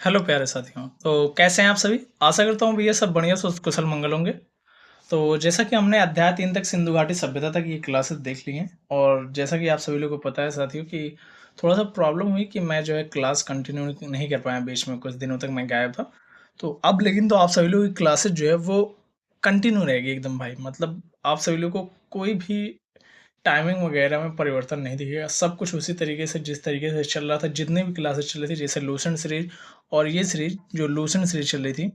Hello प्यारे साथियों। तो कैसे हैं आप सभी? आशा करता हूँ भैया सब बढ़िया कुशल मंगल होंगे। तो जैसा कि हमने अध्याय 3 तक सिंधु घाटी सभ्यता तक ये क्लासेस देख ली हैं, और जैसा कि आप सभी लोगों को पता है साथियों कि थोड़ा-सा प्रॉब्लम हुई कि मैं जो है क्लास कंटिन्यू नहीं कर पाया, बीच में कुछ दिनों तक मैं गायब था। तो अब लेकिन तो आप सभी लोगों की क्लासेस जो है वो कंटिन्यू रहेगी एकदम भाई, मतलब आप सभी लोगों को कोई भी टाइमिंग वगैरह में परिवर्तन नहीं दिखेगा। सब कुछ उसी तरीके से जिस तरीके से चल रहा था, जितनी भी क्लासेस चल रही थी, जैसे लूसेंट सीरीज और ये सीरीज जो लूसेंट सीरीज चल रही थी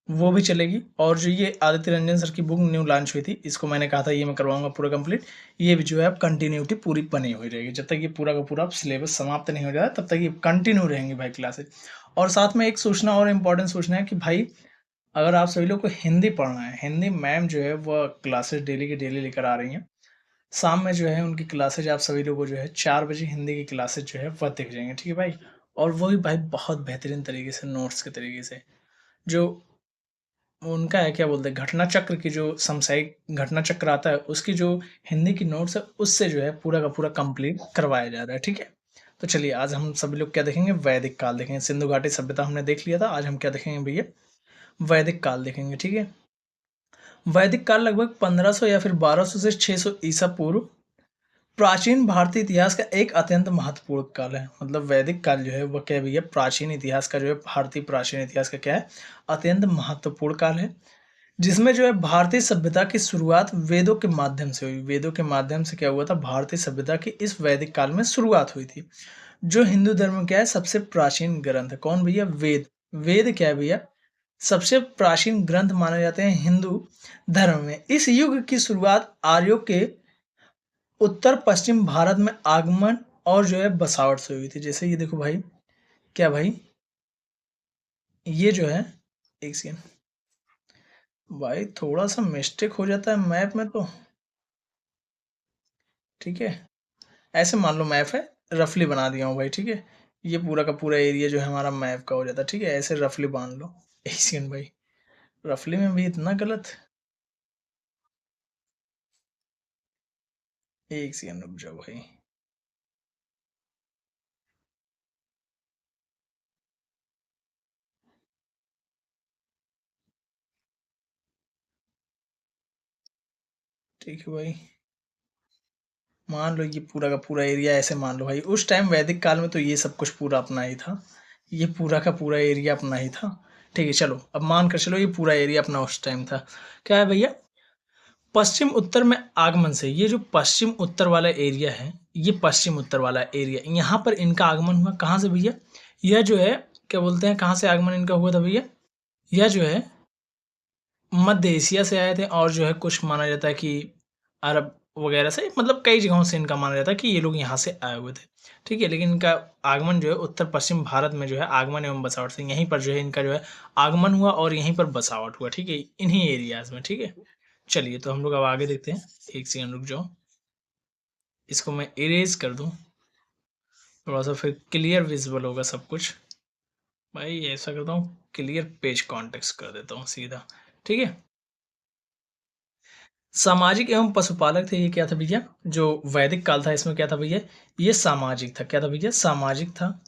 वो भी चलेगी। और जो ये आदित्य रंजन सर की बुक न्यू लॉन्च हुई थी, इसको मैंने कहा था ये मैं करवाऊंगा पूरा कंप्लीट। ये भी जो है अब कंटिन्यूटी पूरी बनी हुई रहेगी, जब तक ये पूरा का पूरा सिलेबस समाप्त नहीं हो जाता तब तक ये कंटिन्यू रहेंगी भाई क्लासेस। और साथ में एक सूचना और इम्पोर्टेंट सूचना है कि भाई अगर आप सभी लोग को हिंदी पढ़ना है, हिंदी मैम जो है वो क्लासेस डेली की डेली लेकर आ रही हैं। शाम में जो है उनकी क्लासेज आप सभी लोगों को जो है 4 बजे हिंदी की क्लासेज जो है वह दिख जाएंगे, ठीक है भाई। और वो भी भाई बहुत बेहतरीन तरीके से नोट्स के तरीके से, जो उनका है क्या बोलते हैं घटना चक्र की, जो समसामयिक घटना चक्र आता है उसकी जो हिंदी की नोट्स है उससे जो है पूरा का पूरा कंप्लीट करवाया जा रहा है, ठीक है। तो चलिए आज हम सभी लोग क्या देखेंगे, वैदिक काल देखेंगे। सिंधु घाटी सभ्यता हमने देख लिया था, आज हम क्या देखेंगे भैया, वैदिक काल देखेंगे, ठीक है। वैदिक काल लगभग 1500 या फिर 1200 से 600 ईसा पूर्व प्राचीन भारतीय इतिहास का एक अत्यंत महत्वपूर्ण काल है। मतलब वैदिक काल जो है वह क्या है भैया, प्राचीन इतिहास का जो है, भारतीय प्राचीन इतिहास का क्या है, अत्यंत महत्वपूर्ण काल है। जिसमें जो है भारतीय सभ्यता की शुरुआत वेदों के माध्यम से हुई। वेदों के माध्यम से क्या हुआ था, भारतीय सभ्यता की इस वैदिक काल में शुरुआत हुई थी। जो हिंदू धर्म में क्या है, सबसे प्राचीन ग्रंथ है कौन भैया, वेद। वेद क्या है भैया, सबसे प्राचीन ग्रंथ माने जाते हैं हिंदू धर्म में। इस युग की शुरुआत आर्यों के उत्तर पश्चिम भारत में आगमन और जो है बसावट से हुई थी। जैसे ये देखो भाई, क्या भाई, ये जो है, एक सेकंड भाई, थोड़ा सा मिस्टेक हो जाता है मैप में तो, ठीक है। ऐसे मान लो मैप है, रफली बना दिया हूँ भाई, ठीक है। ये पूरा का पूरा एरिया जो है हमारा मैप का हो जाता है, ठीक है। ऐसे रफली बांध लो। एक सेकंड भाई, रफली में भी इतना गलत, एक सेकंड रुक जाओ भाई। ठीक है भाई, मान लो ये पूरा का पूरा एरिया ऐसे मान लो भाई। उस टाइम वैदिक काल में तो ये सब कुछ पूरा अपना ही था, ये पूरा का पूरा एरिया अपना ही था, ठीक है। चलो अब मान कर चलो ये पूरा एरिया अपना उस टाइम था। क्या है भैया, पश्चिम उत्तर में आगमन से, ये जो पश्चिम उत्तर वाला एरिया है, ये पश्चिम उत्तर वाला एरिया, यहाँ पर इनका आगमन हुआ कहाँ से भैया, यह जो है, क्या बोलते हैं, कहाँ से आगमन इनका हुआ था भैया, यह जो है मध्य एशिया से आए थे। और जो है कुछ माना जाता है कि अरब वगैरह से, मतलब कई जगहों से इनका माना जाता है कि ये लोग यहाँ से आए हुए थे, ठीक है। लेकिन इनका आगमन जो है उत्तर पश्चिम भारत में जो है आगमन एवं बसावट से, यहीं पर जो है इनका जो है आगमन हुआ और यहीं पर बसावट हुआ, ठीक है, इन्हीं एरियाज में, ठीक है। चलिए तो हम लोग अब आगे देखते हैं। एक सेकंड रुक जाओ, इसको मैं इरेज कर दूं, थोड़ा सा फिर क्लियर विजिबल होगा सब कुछ। भाई ऐसा करता हूँ, क्लियर पेज कॉन्टेक्स्ट कर देता हूँ सीधा, ठीक है। सामाजिक एवं पशुपालक थे, ये क्या था भैया, जो वैदिक काल था इसमें क्या था भैया, ये सामाजिक था। क्या था भैया, सामाजिक था।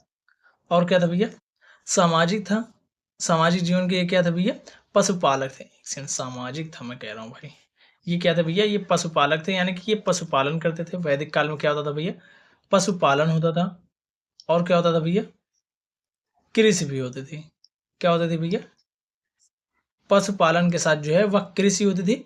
और क्या था भैया, सामाजिक था। सामाजिक जीवन के ये क्या था भैया, पशुपालक थे। एक सेकंड, सामाजिक था मैं कह रहा हूँ भाई, ये क्या था भैया, ये पशुपालक थे, यानी कि ये पशुपालन करते थे। वैदिक काल में क्या होता था भैया, पशुपालन होता था। और क्या होता था भैया, कृषि भी होती थी। क्या होती थी भैया, पशुपालन के साथ जो है वह कृषि होती थी।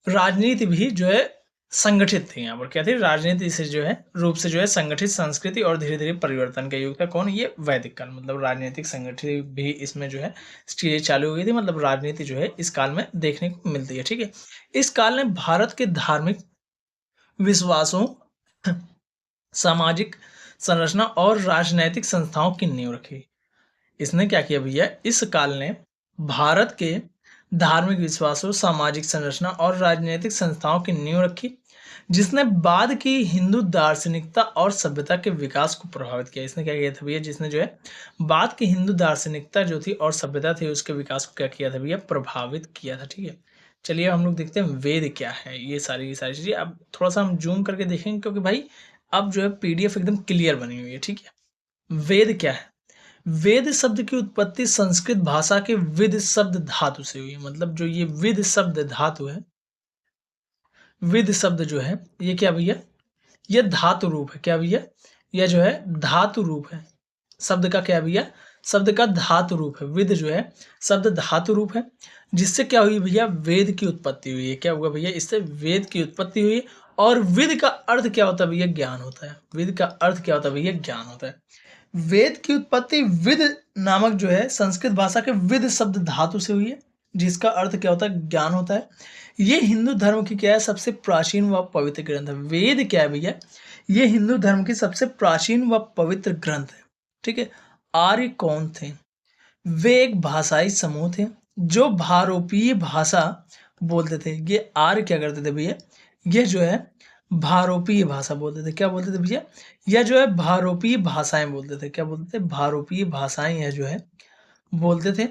राजनीति भी जो है संगठित थी। यहाँ पर क्या थी, राजनीति से जो है रूप से जो है संगठित संस्कृति और धीरे धीरे परिवर्तन का युग था। कौन, ये वैदिक काल। मतलब राजनीतिक संगठित भी इसमें जो है चीजें चालू हुई थी। मतलब राजनीति जो है इस काल में देखने को मिलती है, ठीक है। इस काल ने भारत के धार्मिक विश्वासों, सामाजिक संरचना और राजनैतिक संस्थाओं की नींव रखी। इसने क्या किया भैया, इस काल ने भारत के धार्मिक विश्वासों, सामाजिक संरचना और राजनीतिक संस्थाओं की नींव रखी, जिसने बाद की हिंदू दार्शनिकता और सभ्यता के विकास को प्रभावित किया। इसने क्या किया था भैया, जिसने जो है बाद की हिंदू दार्शनिकता जो थी और सभ्यता थी उसके विकास को क्या किया था भैया, प्रभावित किया था, ठीक है। चलिए हम लोग देखते हैं वेद क्या है। ये सारी चीजें अब थोड़ा सा हम जूम करके देखेंगे, क्योंकि भाई अब जो है पीडीएफ एकदम क्लियर बनी हुई है, ठीक है। वेद क्या है, वेद शब्द की उत्पत्ति संस्कृत भाषा के विद शब्द धातु से हुई है। मतलब जो ये विद शब्द धातु है, विद शब्द जो है ये क्या भैया, ये धातु रूप है। क्या भैया, यह जो है धातु रूप है। शब्द का क्या भैया, शब्द का धातु रूप है। विद जो है शब्द धातु रूप है, जिससे क्या हुई भैया, वेद की उत्पत्ति हुई है। क्या हुआ भैया, इससे वेद की उत्पत्ति हुई। और विद का अर्थ क्या होता है भैया, ज्ञान होता है। विद का अर्थ क्या होता है भैया, ज्ञान होता है। वेद की उत्पत्ति विद नामक जो है संस्कृत भाषा के विद शब्द धातु से हुई है, जिसका अर्थ क्या होता है, ज्ञान होता है। ये हिंदू धर्म की क्या है, सबसे प्राचीन व पवित्र ग्रंथ है। वेद क्या है भैया, ये हिंदू धर्म की सबसे प्राचीन व पवित्र ग्रंथ है। ठीक है। आर्य कौन थे, वे एक भाषाई समूह थे जो भारोपीय भाषा बोलते थे। ये आर्य क्या करते थे भैया, ये जो है भारोपीय भाषा बोलते थे। क्या बोलते थे भैया, यह जो है भारोपीय भाषाएं बोलते थे। क्या बोलते थे, भारोपीय भाषाएं यह जो है बोलते थे,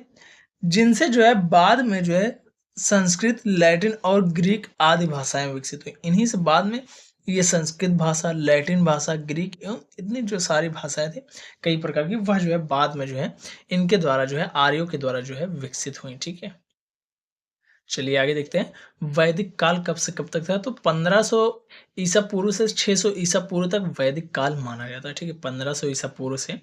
जिनसे जो है बाद में जो है संस्कृत, लैटिन और ग्रीक आदि भाषाएं विकसित हुई। इन्हीं से बाद में ये संस्कृत भाषा, लैटिन भाषा, ग्रीक एवं इतनी जो सारी भाषाएं थी कई प्रकार की, वह जो है बाद में जो है इनके द्वारा जो है आर्यों के द्वारा जो है विकसित हुई। ठीक है, चलिए आगे देखते हैं। वैदिक काल कब से कब तक था, तो 1500 ईसा पूर्व से 600 ईसा पूर्व तक वैदिक काल माना जाता है। ठीक है, 1500 ईसा पूर्व से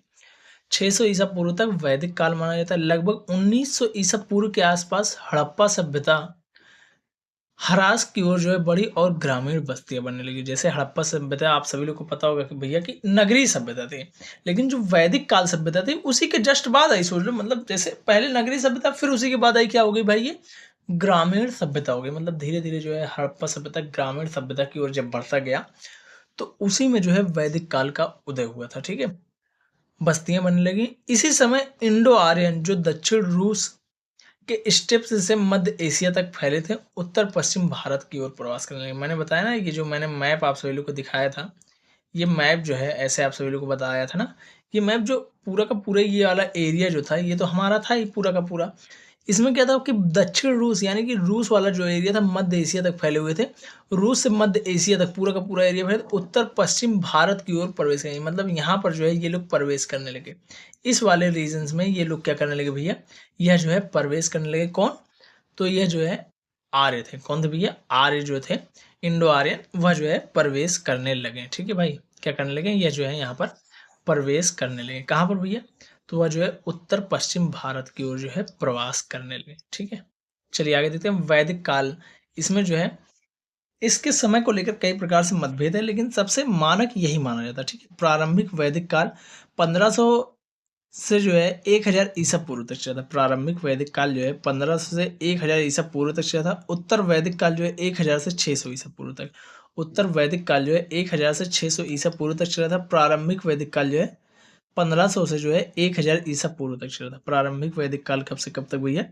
600 ईसा पूर्व तक वैदिक काल माना जाता है। लगभग 1900 ईसा पूर्व के आसपास हड़प्पा सभ्यता ह्रास की ओर जो है बढ़ी और ग्रामीण बस्तियां बनने लगी। जैसे हड़प्पा सभ्यता आप सभी लोग को पता होगा कि भैया की नगरीय सभ्यता थी, लेकिन जो वैदिक काल सभ्यता थी उसी के जस्ट बाद आई। सोच लो, मतलब जैसे पहले नगरीय सभ्यता, फिर उसी के बाद आई क्या हो गई भाई, ये ग्रामीण सभ्यता हो गई। मतलब धीरे धीरे जो है हड़प्पा सभ्यता ग्रामीण सभ्यता की ओर जब बढ़ता गया, तो उसी में जो है वैदिक काल का उदय हुआ था। ठीक है, बस्तियां बनने लगी। इसी समय इंडो आर्यन जो दक्षिण रूस के स्टेप्स से मध्य एशिया तक फैले थे, उत्तर पश्चिम भारत की ओर प्रवास करने लगे। मैंने बताया ना, ये जो मैंने मैप आप सभी लोग को दिखाया था, ये मैप जो है ऐसे आप सभी लोग को बताया था ना, ये मैप जो पूरा का पूरा ये वाला एरिया जो था, ये तो हमारा था ही पूरा का पूरा। इसमें क्या था कि दक्षिण रूस यानी कि रूस वाला जो एरिया था मध्य एशिया तक फैले हुए थे। रूस से मध्य एशिया तक पूरा का पूरा एरिया फैले, उत्तर पश्चिम भारत की ओर प्रवेश करेंगे। मतलब यहाँ पर जो है ये लोग प्रवेश करने लगे। इस वाले रीजन्स में ये लोग क्या करने लगे भैया, यह जो है प्रवेश करने लगे। कौन, तो यह जो है आर्य थे। कौन थे भैया, आर्य जो थे इंडो आर्यन, वह जो है प्रवेश करने लगे। ठीक है भाई, क्या करने लगे, यह जो है यहाँ पर प्रवेश करने लगे। कहाँ पर भैया, तो वह जो है उत्तर पश्चिम भारत की ओर जो है प्रवास करने लगे। ठीक है, चलिए आगे देखते हैं। वैदिक काल, इसमें जो है इसके समय को लेकर कई प्रकार से मतभेद है, लेकिन सबसे मानक यही माना जाता है। ठीक है, प्रारंभिक वैदिक काल 1500 से जो है 1000 ईसा पूर्व तक चला था। प्रारंभिक वैदिक काल जो है 1500 से 1000 ईसा पूर्व तक चला था। उत्तर वैदिक काल जो है 1000 से 600 ईसा पूर्व तक। उत्तर वैदिक काल जो है 1000 से 600 ईसा पूर्व तक चला था। प्रारंभिक वैदिक काल जो है 1500 से जो है 1000 ईसा पूर्व तक चला था। प्रारंभिक वैदिक काल कब से कब तक भैया,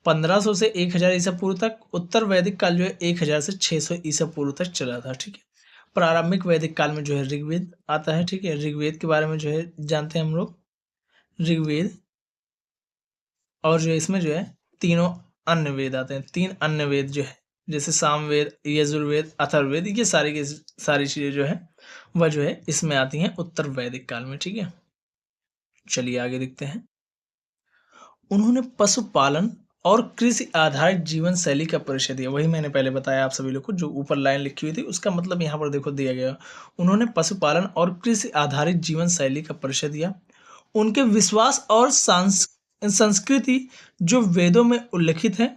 1500 से 1000 ईसा पूर्व तक। उत्तर वैदिक काल जो है 1000 से 600 ईसा पूर्व तक चला था। ठीक है, प्रारंभिक वैदिक काल में जो है ऋग्वेद आता है। ठीक है, ऋग्वेद के बारे में जो है जानते हैं हम लोग, ऋग्वेद। और जो है इसमें जो है तीनों अन्य वेद आते हैं। 3 अन्य वेद जो है, जैसे सामवेद, यजुर्वेद, अथर्ववेद, ये सारी की सारी चीजें जो है वह जो है इसमें आती हैं उत्तर वैदिक काल में। ठीक है, चलिए आगे देखते हैं। उन्होंने पशुपालन और कृषि आधारित जीवन शैली का परिचय दिया। वही मैंने पहले बताया आप सभी लोग को, जो ऊपर लाइन लिखी हुई थी उसका मतलब यहाँ पर देखो दिया गया। उन्होंने पशुपालन और कृषि आधारित जीवन शैली का परिचय दिया। उनके विश्वास और संस्कृति जो वेदों में उल्लिखित है।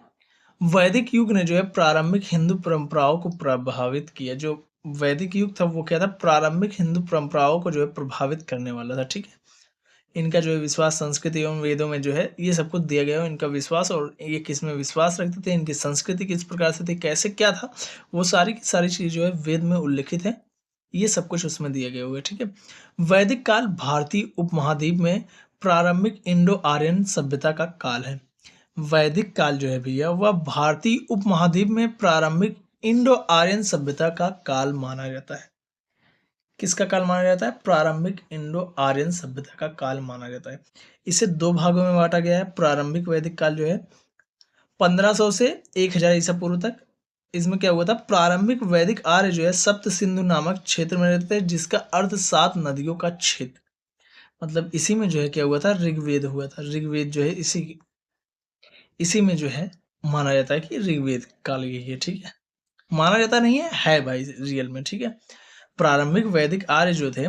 वैदिक युग ने जो है प्रारंभिक हिंदू परंपराओं को प्रभावित किया। जो वैदिक युग था वो क्या था, प्रारंभिक हिंदू परंपराओं को जो है प्रभावित करने वाला था। ठीक है, इनका जो है विश्वास, संस्कृति एवं वेदों में जो है ये सब कुछ दिया गया है। इनका विश्वास और ये किस में विश्वास रखते थे, इनकी संस्कृति किस प्रकार से थी, कैसे क्या था, वो सारी की सारी चीज जो है वेद में उल्लिखित है। ये सब कुछ उसमें दिया गया हुआ है। ठीक है, वैदिक काल भारतीय उपमहाद्वीप में प्रारंभिक इंडो आर्यन सभ्यता का काल है। वैदिक काल जो है भैया वह भारतीय उपमहाद्वीप में प्रारंभिक इंडो आर्यन सभ्यता का काल माना जाता है। किसका काल माना जाता है, प्रारंभिक इंडो आर्यन सभ्यता का काल माना जाता है। इसे 2 भागों में बांटा गया है। प्रारंभिक वैदिक काल जो है 1500 से 1000 ईसा पूर्व तक। इसमें क्या हुआ था, प्रारंभिक वैदिक आर्य जो है सप्त सिंधु नामक क्षेत्र में रहते थे, जिसका अर्थ 7 नदियों का क्षेत्र। मतलब इसी में जो है क्या हुआ था, ऋग्वेद हुआ था। ऋग्वेद जो है इसी में जो है माना जाता है कि ऋग्वेद काल की है, ठीक है। माना जाता नहीं है भाई रियल में, ठीक है। प्रारंभिक वैदिक आर्य जो थे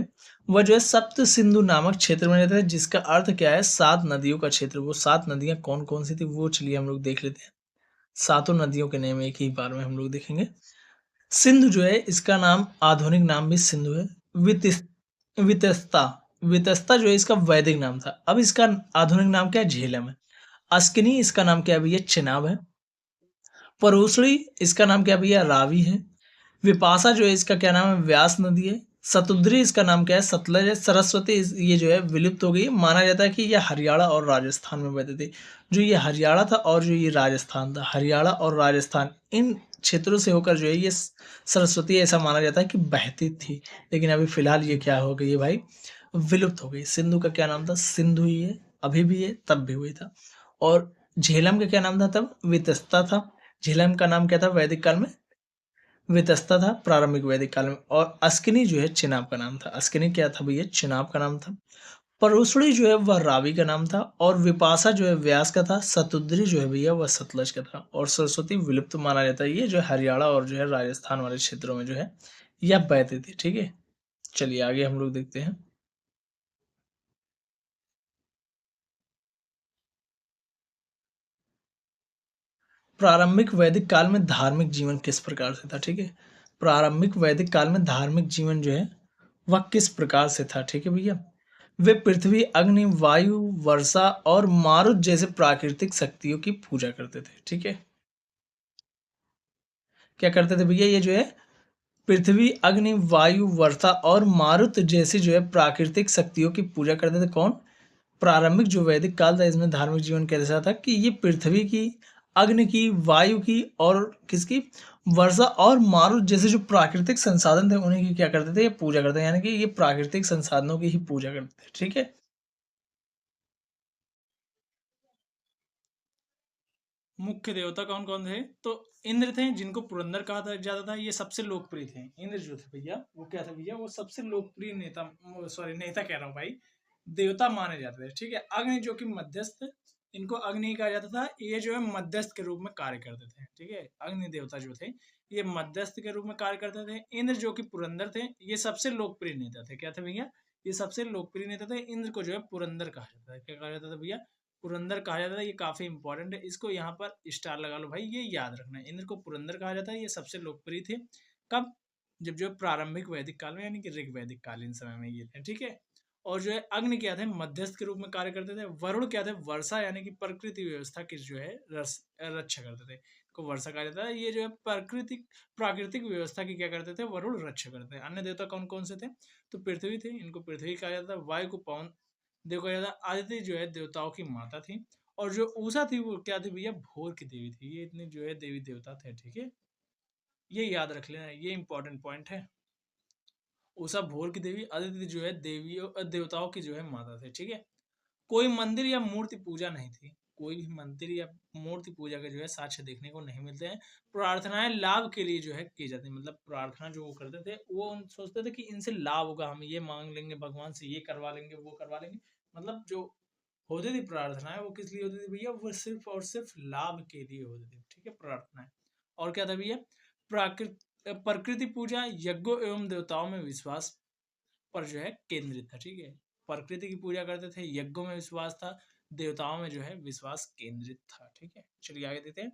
वह जो है सप्त सिंधु नामक क्षेत्र में रहते थे, जिसका अर्थ क्या है, 7 नदियों का क्षेत्र। वो 7 नदियां कौन कौन सी थी वो चलिए हम लोग देख लेते हैं। सातों नदियों के नाम एक ही बार में हम लोग देखेंगे। सिंधु जो है इसका नाम, आधुनिक नाम भी सिंधु है। वितिस वितस्ता वितस्ता जो है इसका वैदिक नाम था। अब इसका आधुनिक नाम क्या है, झेलम है। अस्किनी इसका नाम क्या है भैया, चिनाब है। परूसड़ी इसका नाम क्या है भैया, रावी है। विपाशा जो है इसका क्या नाम है, व्यास नदी है। सतुद्री इसका नाम क्या है, सतलज है। सरस्वती ये जो है विलुप्त हो गई। माना जाता है कि ये हरियाणा और राजस्थान में बहते थे। जो ये हरियाणा था और जो ये राजस्थान था, हरियाणा और राजस्थान इन क्षेत्रों से होकर जो है ये सरस्वती, ऐसा माना जाता है कि बहती थी। लेकिन अभी फिलहाल ये क्या हो गई है भाई, विलुप्त हो गई। सिंधु का क्या नाम था, सिंधु ही है, अभी भी है, तब भी हुई था। और झेलम का क्या नाम था, तब वितस्ता था। झेलम का नाम क्या था वैदिक काल में, वितस्ता था प्रारंभिक वैदिक काल में। और अस्किनी जो है चिनाब का नाम था। अस्किनी क्या था भैया, चिनाब का नाम था। परूसड़ी जो है वह रावी का नाम था। और विपाशा जो है व्यास का था। सतुद्री जो है भैया वह सतलज का था। और सरस्वती विलुप्त माना जाता है। ये जो है हरियाणा और जो है राजस्थान वाले क्षेत्रों में जो है यह बहती थी, ठीक है। चलिए आगे हम लोग देखते हैं। प्रारंभिक वैदिक काल में धार्मिक जीवन किस प्रकार से था, ठीक है। प्रारंभिक वैदिक काल में धार्मिक जीवन जो है वह किस प्रकार से था, ठीक है भैया। वे पृथ्वी, अग्नि, वायु, वर्षा और मारुत जैसे प्राकृतिक शक्तियों की पूजा करते थे, ठीक है। क्या करते थे भैया, ये जो है पृथ्वी, अग्नि, वायु, वर्षा और मारुत जैसी जो है प्राकृतिक शक्तियों की पूजा करते थे। कौन, प्रारंभिक जो वैदिक काल था इसमें धार्मिक जीवन कैसा था कि ये पृथ्वी की, अग्नि की, वायु की और किसकी, वर्षा और मारुत जैसे जो प्राकृतिक संसाधन थे उन्हीं की क्या करते थे, ये पूजा करते थे। यानी कि ये प्राकृतिक संसाधनों की ही पूजा करते थे, ठीक है। मुख्य देवता कौन कौन थे, तो इंद्र थे जिनको पुरंदर कहा था जाता था, ये सबसे लोकप्रिय थे। इंद्र जो थे भैया वो क्या था भैया, वो सबसे लोकप्रिय नेता, सॉरी नेता कह रहा हूँ भाई, देवता माने जाते थे, ठीक है। अग्नि जो कि मध्यस्थ, इनको अग्नि कहा जाता था। ये जो है मध्यस्थ के रूप में कार्य करते थे, ठीक है। अग्नि देवता जो थे ये मध्यस्थ के रूप में कार्य करते थे। इंद्र जो कि पुरंदर थे, ये सबसे लोकप्रिय नेता थे। क्या थे भैया, ये सबसे लोकप्रिय नेता थे। इंद्र को जो है पुरंदर कहा जाता है। क्या कहा जाता था भैया, पुरंदर कहा जाता है। ये काफी इंपॉर्टेंट है, इसको यहाँ पर स्टार लगा लो भाई, ये याद रखना है। इंद्र को पुरंदर कहा जाता है, ये सबसे लोकप्रिय थे। कब, जब जो है प्रारंभिक वैदिक काल में, यानी कि ऋग वैदिक कालीन समय में ये थे, ठीक है। और जो है अग्नि क्या थे, मध्यस्थ के रूप में कार्य करते थे। वरुण क्या थे, वर्षा यानी कि प्रकृति व्यवस्था की जो है रक्षा करते थे, को वर्षा कहा जाता है। ये जो है प्राकृतिक व्यवस्था की क्या करते थे, वरुण रक्षा करते थे। अन्य देवता कौन कौन से थे, तो पृथ्वी थे, इनको पृथ्वी कहा जाता है। वायु को पवन देखा जाता है। आदित्य जो है देवताओं की माता थी। और जो उषा थी वो क्या थी भैया, भोर की देवी थी। ये इतने जो है देवी देवता थे, ठीक है। ये याद रख लेना, ये इंपॉर्टेंट पॉइंट है। उषा भोर की देवी, आदित्य जो है देवियों देवताओं की जो है माता थे, ठीक है। कोई मंदिर या मूर्ति पूजा नहीं थी। कोई भी मंदिर या मूर्ति पूजा के जो है साक्ष्य देखने को नहीं मिलते हैं। प्रार्थनाएं लाभ के लिए जो है की जाती है। मतलब प्रार्थना जो वो करते थे, वो सोचते थे कि इनसे लाभ होगा, हम ये मांग लेंगे भगवान से, ये करवा लेंगे, वो करवा लेंगे। मतलब जो होती थी प्रार्थनाएं, वो किस लिए होती थी भैया, वो सिर्फ और सिर्फ लाभ के लिए होती थी, ठीक है, प्रार्थनाएं। और क्या था भैया, प्राकृत प्रकृति पूजा, यज्ञों एवं देवताओं में विश्वास पर जो है केंद्रित था, ठीक है। प्रकृति की पूजा करते थे, यज्ञों में विश्वास था, देवताओं में जो है विश्वास केंद्रित था, ठीक है। चलिए आगे देते हैं।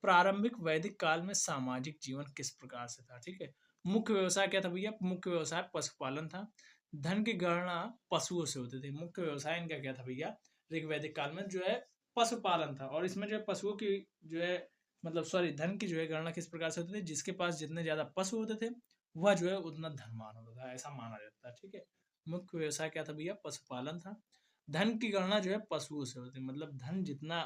प्रारंभिक वैदिक काल में सामाजिक जीवन किस प्रकार से था, ठीक है। मुख्य व्यवसाय क्या था भैया, मुख्य व्यवसाय पशुपालन था। धन की गणना पशुओं से होती थी। मुख्य व्यवसाय इनका क्या था भैया, ऋग वैदिक काल में जो है पशुपालन था। और इसमें जो है पशुओं की जो है, मतलब सॉरी, धन की जो है गणना किस प्रकार से होती थी, जिसके पास जितने ज्यादा पशु होते थे वह जो है उतना धनवान होता था, ऐसा माना जाता है, ठीक है। मुख्य व्यवसाय क्या था भैया, पशुपालन था। धन की गणना जो है पशुओं से होती है। मतलब धन जितना,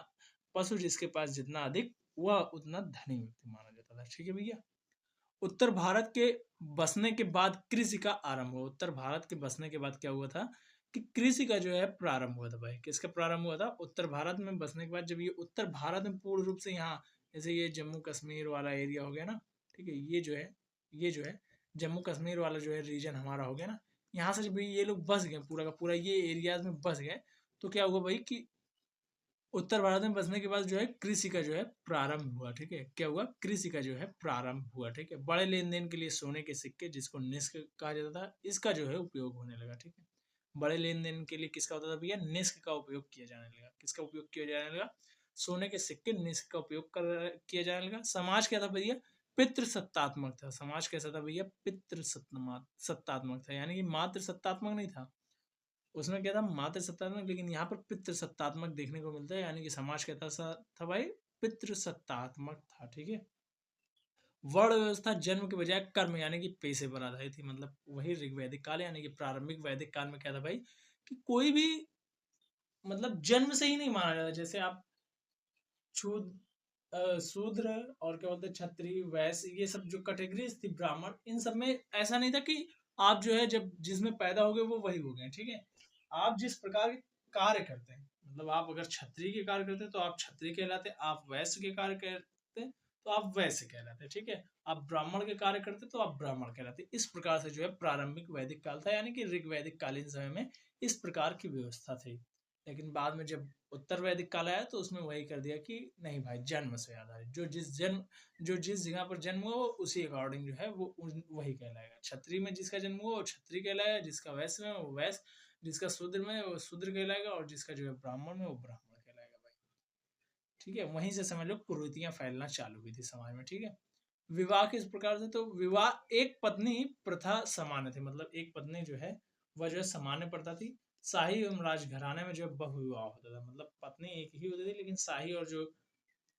पशु जिसके पास जितना अधिक, वह उतना धनी व्यक्ति माना जाता था, ठीक है भैया। उत्तर भारत के बसने के बाद कृषि का आरंभ हुआ। उत्तर भारत के बसने के बाद क्या हुआ था कि कृषि का जो है प्रारंभ हुआ था भाई। किसका प्रारंभ हुआ था, उत्तर भारत में बसने के बाद, जब ये उत्तर भारत में पूर्ण रूप से यहाँ, जैसे ये जम्मू कश्मीर वाला एरिया हो गया ना, ठीक है, ये जो है जम्मू कश्मीर वाला जो है रीजन हमारा हो गया ना, यहाँ से जब ये लोग बस गए, पूरा का पूरा ये एरियाज में बस गए, तो क्या हुआ भाई कि उत्तर भारत में बसने के बाद जो है कृषि का जो है प्रारंभ हुआ। ठीक है, क्या हुआ, कृषि का जो है प्रारंभ हुआ। ठीक है, बड़े लेन देन के लिए सोने के सिक्के, जिसको निष्क कहा जाता था, इसका जो है उपयोग होने लगा। ठीक है, बड़े लेन देन के लिए किसका होता था भैया, निष्क का उपयोग किया जाने लगा। किसका उपयोग किया जाने लगा, सोने के सिक्के निष्क का उपयोग किया जाने लगा। समाज क्या था भैया, पितृ सत्तात्मक था। समाज कैसा था भैया, पितृ सत्तात्मक था, यानी कि मात्र सत्तात्मक नहीं था। उसमें क्या था, मातृ सत्तात्मक, लेकिन यहाँ पर पितृ सत्तात्मक देखने को मिलता है, यानी कि समाज कहता था भाई पितृ सत्तात्मक था। ठीक है, वर्ण व्यवस्था जन्म के बजाय कर्म यानी कि पेशे पर आधारित थी। मतलब वही ऋग्वैदिक काल यानी कि प्रारंभिक वैदिक काल में क्या था भाई कि कोई भी मतलब जन्म से ही नहीं माना जाता। जैसे आप शूद्र और क्या बोलते हैं क्षत्रिय वैश्य, ये सब जो कैटेगरीज थी, ब्राह्मण, इन सब में ऐसा नहीं था कि आप जो है जब जिसमें पैदा हो गए वो वही हो गए। ठीक है, आप जिस प्रकार के कार्य करते हैं, मतलब आप अगर क्षत्रिय के कार्य करते हैं तो आप क्षत्रिय कहलाते, आप वैश्य के कार्य करते हैं तो आप वैश्य कहलाते। ठीक है, आप ब्राह्मण के कार्य करते तो आप ब्राह्मण कहलाते। इस प्रकार से जो है प्रारंभिक वैदिक काल था, यानी कि ऋग्वैदिक कालीन समय में इस प्रकार की व्यवस्था थी। लेकिन बाद में जब उत्तर वैदिक काल आया तो उसमें वही कर दिया कि नहीं भाई, जन्म से आधारित, जो जिस जगह पर जन्म हो उसी अकॉर्डिंग जो है वो वही कहलाएगा। क्षत्रिय में जिसका जन्म हो वो क्षत्रिय कहलाएगा, जिसका वैश्य में वो वैश्य, जिसका शूद्र में वो शूद्र कहलाएगा, और जिसका जो है ब्राह्मण में वो ब्राह्मण कहलाएगा भाई। ठीक है, वहीं से समझ लो कुरीतियां फैलना चालू हुई थी समाज में। ठीक है, विवाह किस प्रकार से, तो विवाह एक पत्नी प्रथा सामान्य थी। मतलब एक पत्नी जो है वह जो है सामान्य प्रथा थी। शाही एवं राजघराने में जो है बहुविवाह होता था। मतलब पत्नी एक ही होती थी, लेकिन शाही और जो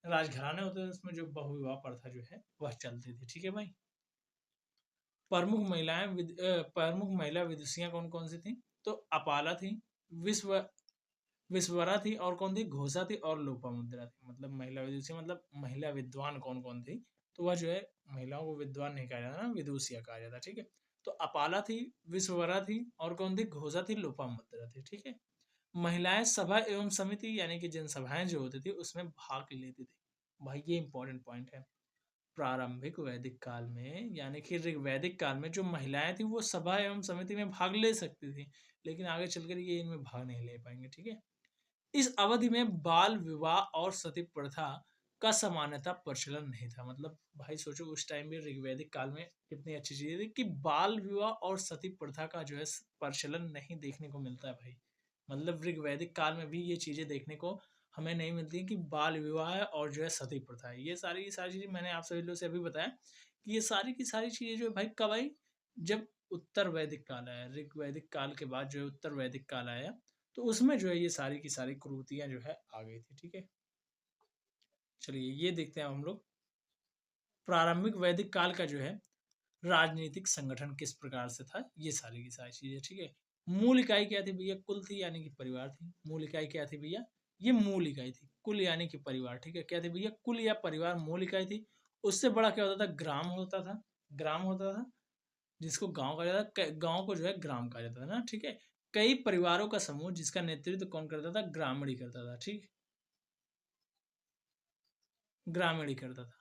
राजघराने होते थे उसमें जो बहुविवाह प्रथा जो है वह चलती थी। ठीक है भाई, प्रमुख महिला विदुषियां कौन कौन सी थी, तो अपाला थी, विश्व विश्वरा थी, और कौन थी, घोषा थी, और लोपामुद्रा थी। मतलब महिला विदुषी मतलब महिला विद्वान कौन कौन थी, तो वह जो है महिलाओं को विद्वान नहीं कहा जाता ना, विदुषिया कहा जाता। ठीक है, तो अपाला थी, विश्ववरा थी, और कौन थी, घोषा थी, लोपामुद्रा थी। ठीक है, महिलाएं सभा एवं समिति यानी कि जनसभाएं जो होती थी उसमें भाग लेती थी। भाई ये इंपॉर्टेंट पॉइंट है, प्रारंभिक वैदिक काल में यानी कि ऋग्वैदिक काल में जो महिलाएं थी वो सभा एवं समिति में भाग ले सकती थी, लेकिन आगे चलकर ये इनमें भाग नहीं ले पाएंगे। ठीक है, इस अवधि में बाल विवाह और सती प्रथा का सामान्यता प्रचलन नहीं था। मतलब भाई सोचो उस टाइम में ऋग्वैदिक काल में कितनी अच्छी चीज थी कि बाल विवाह और सती प्रथा का जो है प्रचलन नहीं देखने को मिलता है भाई। मतलब ऋग्वैदिक काल में भी ये चीजें देखने को हमें नहीं मिलती है कि बाल विवाह है और जो है सती प्रथा है। ये सारी की सारी चीजें मैंने आप सभी लोग से अभी बताया कि ये सारी की सारी चीजें जो है भाई कब आई, जब उत्तर वैदिक काल आया। ऋग्वैदिक काल के बाद जो है उत्तर वैदिक काल आया, तो उसमें जो है ये सारी की सारी कुरीतियां जो है आ गई थी। ठीक है, चलिए ये देखते हैं हम लोग प्रारंभिक वैदिक काल का जो है राजनीतिक संगठन किस प्रकार से था, ये सारी की सारी चीजें। ठीक है, मूल इकाई क्या थी भैया, कुल थी यानी कि परिवार थी। मूल इकाई क्या थी भैया, ये मूल इकाई थी, कुल यानी कि परिवार। ठीक है, क्या थी भैया, कुल या परिवार मूल इकाई थी। उससे बड़ा क्या होता था, ग्राम होता था। ग्राम होता था, जिसको गांव कहा जाता था, गांव को जो है ग्राम कहा जाता था ना। ठीक है, कई परिवारों का समूह जिसका नेतृत्व कौन करता था, ग्रामीण ही करता था। ठीक, ग्रामीण ही करता था।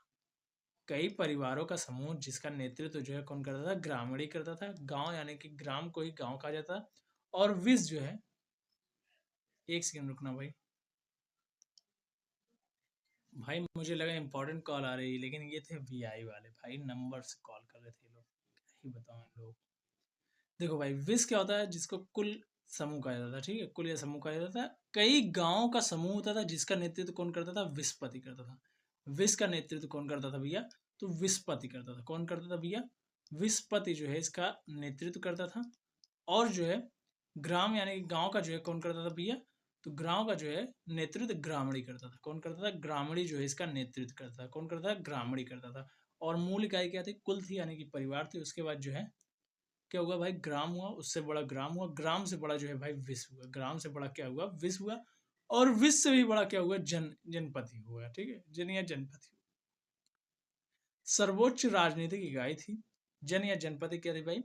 कई परिवारों का समूह जिसका नेतृत्व जो है कौन करता था, ग्रामीण ही करता था। गांव यानी कि ग्राम को ही गांव कहा जाता। और विष जो है, एक सेकंड रुकना भाई। भाई मुझे लगा इंपॉर्टेंट कॉल आ रही है, लेकिन ये थे वीआई वाले भाई, नंबर से कॉल कर रहे थे ये लोग, क्या ही बताऊं इन लोग। देखो भाई, विष क्या होता है, जिसको कुल समूह कहा जाता था। ठीक है, कुल या समूह कहा जाता था। कई गांवों का समूह होता था जिसका नेतृत्व कौन करता था, विस्पति करता था। विष का नेतृत्व कौन करता था भैया, तो विस्पति करता था। कौन करता था भैया, विस्पति जो है इसका नेतृत्व करता था। और जो है ग्राम यानी कि गांव का जो है कौन करता था भैया, तो गांव का जो है नेतृत्व ग्रामीणी करता था। कौन करता था, ग्रामीणी जो है इसका नेतृत्व करता था। कौन करता था, ग्रामीणी करता था। और मूल इकाई क्या थी, कुल थी यानी कि परिवार थी। उसके बाद जो है क्या हुआ भाई, ग्राम हुआ, उससे बड़ा ग्राम हुआ, ग्राम से बड़ा जो है भाई विश्व हुआ, ग्राम से बड़ा क्या हुआ, विश्व हुआ। और विश्व से भी बड़ा क्या हुआ, जनपति हुआ। ठीक है, जन या जनपति। सर्वोच्च राजनीतिक इकाई थी जन या जनपति क्या थी भाई,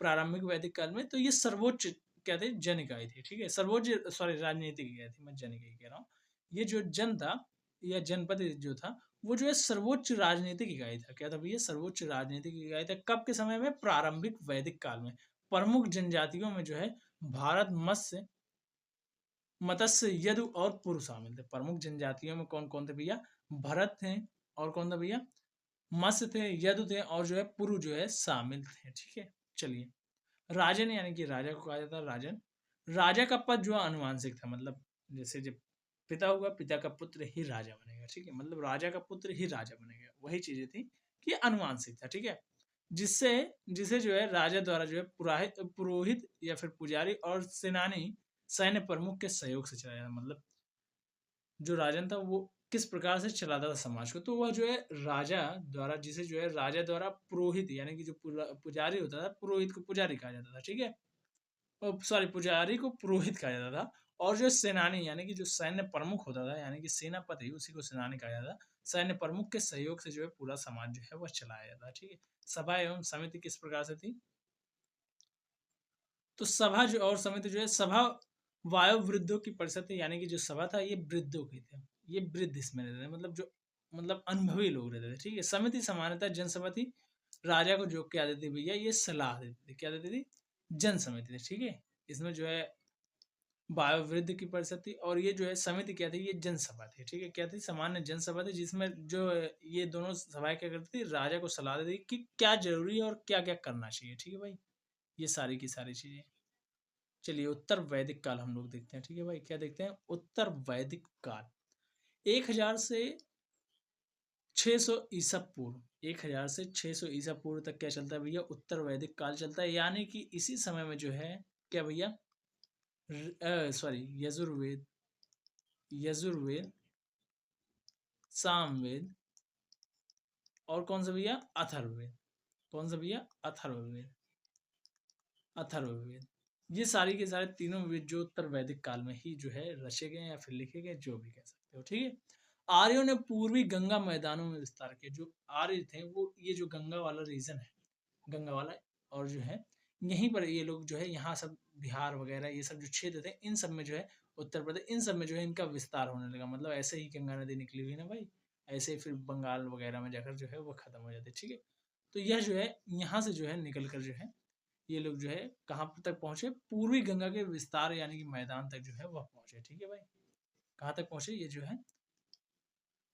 प्रारंभिक वैदिक काल में तो ये सर्वोच्च क्या थे, जन इकाई थी। ठीक है, सर्वोच्च सॉरी राजनीतिक इकाई थी, मैं जन इकाई कह रहा हूँ। ये जो जन था या जनपति जो था वो जो है सर्वोच्च राजनीतिक इकाई था। क्या था भैया, सर्वोच्च राजनीतिक इकाई था। कब के समय में, प्रारंभिक वैदिक काल में। प्रमुख जनजातियों में जो है भारत, मत्स्य, यदु और पुरु शामिल थे। प्रमुख जनजातियों में कौन कौन थे भैया? भरत थे, और कौन था भैया? मत्स्य थे, यदु थे, और जो है पुरु जो है शामिल थे। ठीक है, चलिए। राजन यानी कि राजा को कहा जाता है राजन। राजा का पद जो है अनुवांशिक था, मतलब जैसे जब पिता होगा, पिता का पुत्र ही राजा बनेगा। ठीक है, मतलब राजा का पुत्र ही राजा बनेगा, वही चीजें थी कि अनुवांशिक था। ठीक है, जिससे जिसे जो है राजा द्वारा जो है पुरोहित या फिर पुजारी और सेनानी सैन्य प्रमुख के सहयोग से चलाया, मतलब जो राजन था वो किस प्रकार से चलाता था समाज को, तो वह जो है राजा द्वारा, जिसे जो है राजा द्वारा पुरोहित यानी कि जो पुजारी होता था, पुरोहित को पुजारी कहा जाता था। ठीक है, सॉरी, पुजारी को पुरोहित कहा जाता था। और जो सेनानी यानी कि जो सैन्य प्रमुख होता था, यानी कि सेनापति, उसी को सेनानी कहा जाता था। सैन्य प्रमुख के सहयोग से जो है पूरा समाज जो है वह चलाया जाता है। ठीक है, सभा एवं समिति किस प्रकार से थी? तो सभा जो और समिति जो है, सभा वायु वृद्धों की परिषद थी, यानी कि जो सभा था ये वृद्धों की थी। ये वृद्ध इसमें रहते थे, मतलब जो मतलब अनुभवी लोग रहते थे। ठीक है, समिति सामान्यतः जनसभा थी। राजा को जो क्या देती भैया? ये सलाह देती थी। क्या देती थी? जन समिति थी। ठीक है, इसमें जो है वायु वृद्ध की परिषद थी, और ये जो है समिति क्या थी? ये जनसभा थी। ठीक है, क्या थी? सामान्य जनसभा थी, जिसमें जो ये दोनों सभाएं क्या करती थी? राजा को सलाह देती थी कि क्या जरूरी है और क्या क्या करना चाहिए। ठीक है भाई, ये सारी की सारी चीजें। चलिए, उत्तर वैदिक काल हम लोग देखते हैं। ठीक है भाई, क्या देखते हैं? उत्तर वैदिक काल 1000 से 600 ईसा पूर्व। 1000 से 600 ईसा पूर्व तक क्या चलता है भैया? उत्तर वैदिक काल चलता है, यानी कि इसी समय में जो है क्या भैया? सॉरी, यजुर्वेद, यजुर्वेद, सामवेद, और कौन सा भैया? अथर्ववेद। कौन सा भैया? अथर्ववेद। अथर्ववेद, ये सारी के सारे तीनों वेद जो उत्तर वैदिक काल में ही जो है रचे गए या फिर लिखे गए, जो भी कह सकते हो। ठीक है, आर्यों ने पूर्वी गंगा मैदानों में विस्तार किया। जो आर्य थे वो ये जो गंगा वाला रीजन है, गंगा वाला, और जो है यहीं पर ये लोग जो है यहाँ सब बिहार वगैरह ये सब जो क्षेत्र थे, इन सब में जो है उत्तर प्रदेश, इन सब में जो है इनका विस्तार होने लगा। मतलब ऐसे ही गंगा नदी निकली हुई ना भाई, ऐसे ही फिर बंगाल वगैरह में जाकर जो है वो खत्म हो जाती है। ठीक है, तो यह जो है यहाँ से जो है निकल कर जो है ये लोग जो है कहाँ तक पहुंचे? पूर्वी गंगा के विस्तार यानी कि मैदान तक जो है वह पहुंचे। ठीक है भाई, कहाँ तक पहुंचे? ये जो है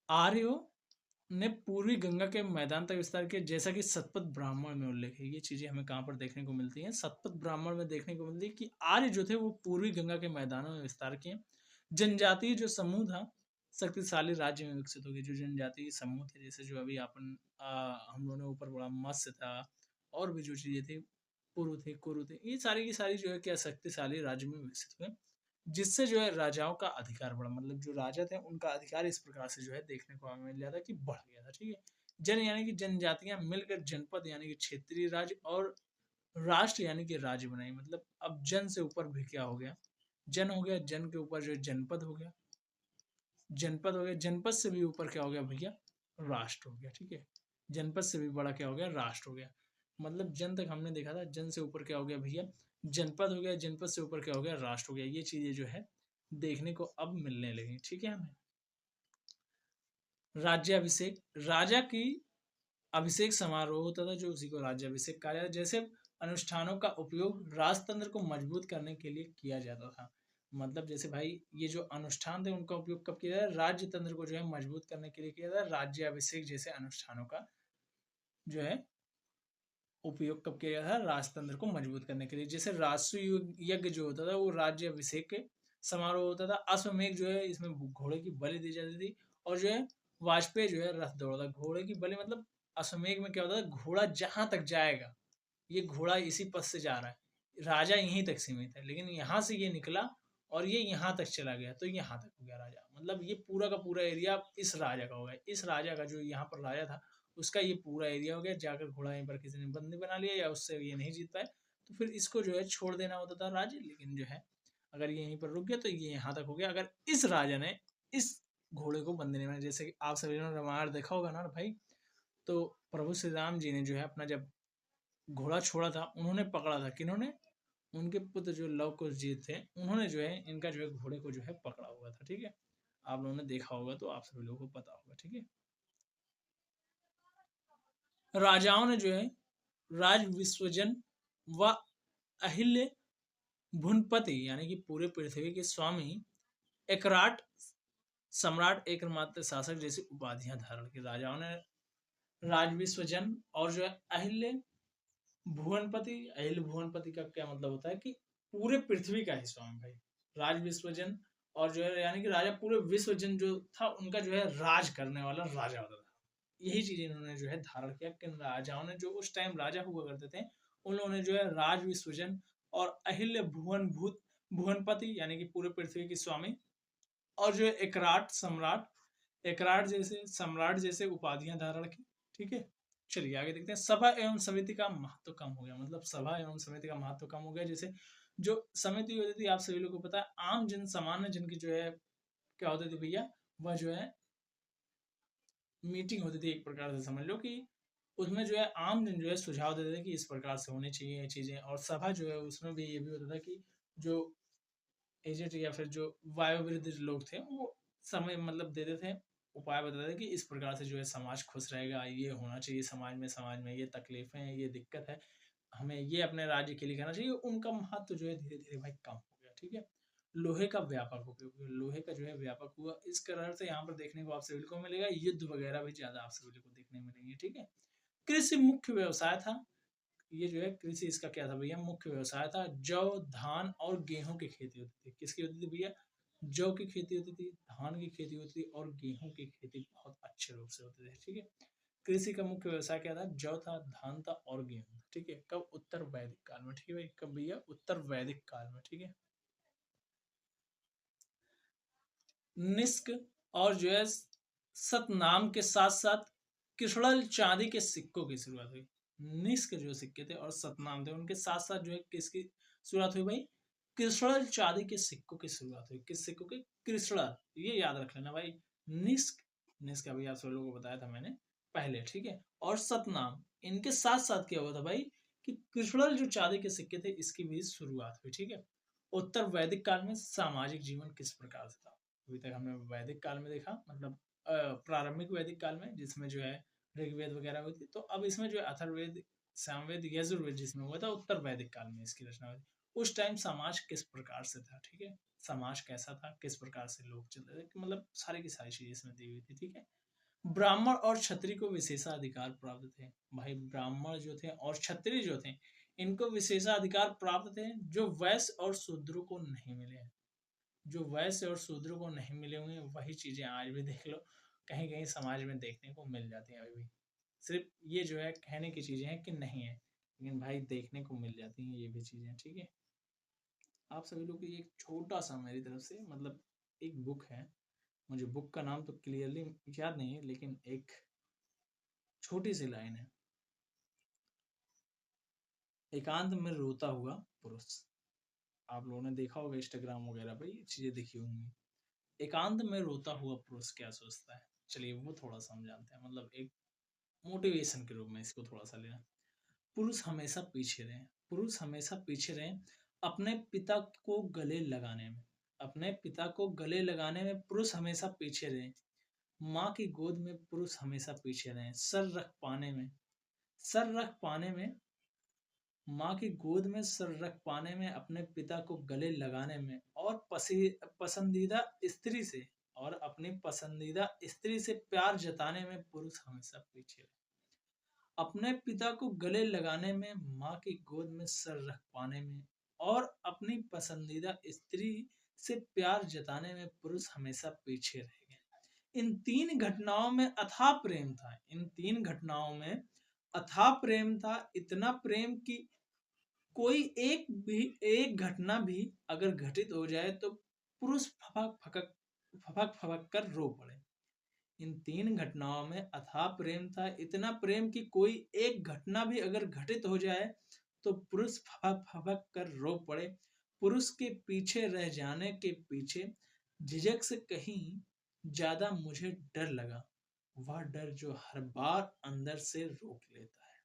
आर्यों ने पूर्वी गंगा के मैदान तक विस्तार किया, जैसा कि सतपथ ब्राह्मण में उल्लेख है। ये चीजें हमें कहाँ पर देखने को मिलती हैं? सतपथ ब्राह्मण में देखने को मिलती है कि आर्य जो थे वो पूर्वी गंगा के मैदानों में विस्तार किए। जनजातीय जो समूह था शक्तिशाली राज्य में विकसित हो गए। जो जनजातीय समूह थे, जैसे जो अभी हम लोगों ने ऊपर बोला मत्स्य था, और भी जो चीजें थी, पुरु थे, कुरु थे, ये सारी की सारी जो है क्या शक्तिशाली राज्य में विकसित हुए, जिससे जो है राजाओं का अधिकार बढ़ा। मतलब जो राजा थे उनका अधिकार इस प्रकार से जो है देखने को हमें मिल जाता कि बढ़ गया था। ठीक है, जन यानी कि जनजातियां मिलकर जनपद यानी कि क्षेत्रीय राज्य, और राष्ट्र यानी कि राज्य बनाई। मतलब अब जन से ऊपर भी क्या हो गया? जन हो गया, जन के ऊपर जो है जनपद हो गया, जनपद हो गया, जनपद से भी ऊपर क्या हो गया भैया? राष्ट्र हो गया। ठीक है, जनपद से भी बड़ा क्या हो गया? राष्ट्र हो गया। मतलब जन तक हमने देखा था, जन से ऊपर क्या हो गया भैया? जनपद हो गया, जनपद से ऊपर क्या हो गया? राष्ट्र हो गया। ये चीजें जो है देखने को अब मिलने लगी। ठीक है, हमें राज्याभिषेक, राजा की अभिषेक समारोह होता था, जो उसी को राज्याभिषेक कहा जाता है। जैसे अनुष्ठानों का उपयोग राजतंत्र को मजबूत करने के लिए किया जाता था। मतलब जैसे भाई ये जो अनुष्ठान थे उनका उपयोग कब किया जाता है? राज्य तंत्र को जो है मजबूत करने के लिए किया जाता है। राज्याभिषेक जैसे अनुष्ठानों का जो है उपयोग कब किया जाता है? राजतंत्र को मजबूत करने के लिए। जैसे राष्ट्रीय यज्ञ जो होता था वो राज्य अभिषेक के समारोह होता था। अश्वमेघ जो है इसमें घोड़े की बलि दी जाती थी, और जो है वाजपेयी जो है रथ दौड़ता। घोड़े की बलि मतलब अश्वमेघ में क्या होता है? घोड़ा जहां तक जाएगा, ये घोड़ा इसी पथ से जा रहा है, राजा यहीं तक सीमित है, लेकिन यहाँ से ये निकला और ये यहाँ तक चला गया, तो यहाँ तक हो गया राजा। मतलब ये पूरा का पूरा एरिया इस राजा का हो गया। इस राजा का जो यहाँ पर राजा था उसका ये पूरा एरिया हो गया। जाकर घोड़ा यहीं पर किसी ने बंदी बना लिया या उससे ये नहीं जीत पाए, तो फिर इसको जो है छोड़ देना होता था राज्य। लेकिन जो है अगर ये यहीं पर रुक गया तो ये यहाँ तक हो गया। अगर इस राजा ने इस घोड़े को बंदी नहीं बनाया, जैसे कि आप सभी ने रामायण देखा होगा ना भाई, तो प्रभु श्री राम जी ने जो है अपना जब घोड़ा छोड़ा था, उन्होंने पकड़ा था। किन्होंने? उनके पुत्र जो लव कुश जी थे, उन्होंने जो है इनका जो है घोड़े को जो है पकड़ा हुआ था। ठीक है, आप लोगों ने देखा होगा तो आप सभी लोगों को पता होगा। ठीक है, राजाओं ने जो है राज विसर्जन व अहिल्य भुनपति यानी कि पूरे पृथ्वी के स्वामी, एकराट सम्राट, एकमात्र शासक जैसी उपाधियां धारण की राजाओं ने। राजविश्वजन और जो है अहिल्य भुवनपति। अहिल्य भुवनपति का क्या मतलब होता है कि पूरे पृथ्वी का ही स्वामी भाई। राज विश्वजन और जो है यानी कि राजा पूरे विश्वजन जो था उनका जो है राज करने वाला राजा होता था। यही चीज इन्होंने जो है धारण किया। किन राजाओं ने जो उस टाइम राजा हुआ करते थे उन्होंने जो है राज विश्वजन और अहिल्य भुवनपति यानी कि पूरे पृथ्वी की स्वामी और जो है एकराट सम्राट, एकराट जैसे सम्राट जैसे उपाधियां धारण की। ठीक है, चलिए आगे देखते हैं। सभा एवं समिति का महत्व कम हो गया। मतलब सभा एवं समिति का महत्व कम हो गया। जैसे जो समिति होती थी आप सभी लोगों को पता है, आम जन सामान्य जन की जो है क्या होती थी भैया, वह जो है मीटिंग होती थी एक प्रकार से, समझ लो कि उसमें जो है आम जन जो है सुझाव देते थे कि इस प्रकार से होनी चाहिए ये चीजें। और सभा जो है उसमें भी ये भी होता था कि जो एजेंट या फिर जो वयोवृद्ध लोग थे वो समय मतलब देते थे, उपाय बताते थे कि इस प्रकार से जो है समाज खुश रहेगा, ये होना चाहिए समाज में ये तकलीफें हैं, ये दिक्कत है, हमें ये अपने राज्य के लिए करना चाहिए। उनका महत्व जो है धीरे धीरे भाई कम हो गया। ठीक है, लोहे का व्यापक हो गया। लोहे का जो है व्यापक हुआ, इस कारण से यहाँ पर देखने को आप सभी को मिलेगा युद्ध वगैरह भी ज्यादा आप सभी को देखने मिलेंगे। ठीक है, कृषि मुख्य व्यवसाय था। ये जो है कृषि इसका क्या था भैया, मुख्य व्यवसाय था। जौ, धान और गेहूं की खेती होती थी। किसकी होती थी भैया, जौ की खेती होती थी, धान की खेती होती थी और गेहूं की खेती बहुत अच्छे रूप से होती थी। ठीक है, कृषि का मुख्य व्यवसाय क्या था, जौ था, धान था और गेहूं था। ठीक है, कब, उत्तर वैदिक काल में। ठीक है भाई, कब भैया, उत्तर वैदिक काल में। ठीक है, निष्क और जो है सतनाम के साथ साथ कृष्णल चांदी के सिक्कों की शुरुआत हुई। निष्क जो सिक्के थे और सतनाम थे उनके साथ साथ जो है किसकी शुरुआत हुई भाई, कृष्णल चांदी के सिक्कों की शुरुआत हुई। किस सिक्कों के, कृष्णल, ये याद रख लेना भाई। निष्क, निष्क अभी आप सब लोगों को बताया था मैंने पहले। ठीक है, और सतनाम, इनके साथ साथ क्या हुआ था भाई कि कृष्णल जो चांदी के सिक्के थे इसकी भी शुरुआत हुई। ठीक है, उत्तर वैदिक काल में सामाजिक जीवन किस प्रकार से था। अभी तक हमने वैदिक काल में देखा, मतलब प्रारंभिक वैदिक काल में जिसमें जो है ऋग्वेद वगैरह हुई थी। तो अब इसमें जो है अथर्ववेद, सामवेद, यजुर्वेद जिसमें हुआ था उत्तर वैदिक काल में इसकी रचना हुई थी। उस टाइम समाज किस प्रकार से था। ठीक है, समाज कैसा था, किस प्रकार से लोग चलते थे, मतलब सारी की सारी चीजें इसमें दी हुई थी। ठीक है, ब्राह्मण और क्षत्रिय को विशेषाधिकार प्राप्त थे। भाई ब्राह्मण जो थे और क्षत्रिय जो थे इनको विशेषाधिकार प्राप्त थे जो वैश्य और शूद्रों को नहीं मिले हैं। जो वैश्य और शूद्रों को नहीं मिले हुए वही चीजें आज भी देख लो कहीं कहीं समाज में देखने को मिल जाती हैं अभी भी। सिर्फ ये जो है कहने की चीजें हैं कि नहीं है, लेकिन भाई देखने को मिल जाती हैं ये भी चीजें। ठीक है, आप सभी लोग की एक छोटा सा मेरी तरफ से मतलब एक बुक है, मुझे बुक का नाम तो क्लियरली याद नहीं है, लेकिन एक छोटी सी लाइन है। एकांत में रोता हुआ पुरुष, आप लोगों ने देखा होगा इंस्टाग्राम वगैरह पे ये चीजें देखी होंगी। एकांत में रोता हुआ पुरुष क्या सोचता है, चलिए वो थोड़ा सा हम जानते हैं। मतलब एक मोटिवेशन के रूप में इसको थोड़ा सा लेना। पुरुष हमेशा पीछे रहे, पुरुष हमेशा पीछे रहे अपने पिता को गले लगाने में। अपने पिता को गले लगाने में पुरुष हमेशा पीछे रहे। माँ की गोद में पुरुष हमेशा पीछे रहे। सर रख पाने में, सर रख पाने में, माँ की गोद में सर रख पाने में, अपने पिता को गले लगाने में और पसंदीदा स्त्री से, और अपनी पसंदीदा स्त्री से प्यार जताने में पुरुष हमेशा पीछे रहे। अपने पिता को गले लगाने में, माँ की गोद में सर रख पाने में और अपनी पसंदीदा स्त्री से प्यार जताने में पुरुष हमेशा पीछे रहेंगे। इन तीन घटनाओं में अथाह प्रेम था। इन तीन घटनाओं में अथाह प्रेम था, इतना प्रेम कि कोई एक घटना भी अगर घटित हो जाए तो पुरुष फपक फपक कर रो पड़े। इन तीन घटनाओं में अथाह प्रेम था, इतना प्रेम कि कोई एक घटना भी अगर घटित हो जाए तो पुरुष फपक फपक कर रो पड़े। पुरुष के पीछे रह जाने के पीछे झिझक से कहीं ज्यादा मुझे डर लगा, वह डर जो हर बार अंदर से रोक लेता है।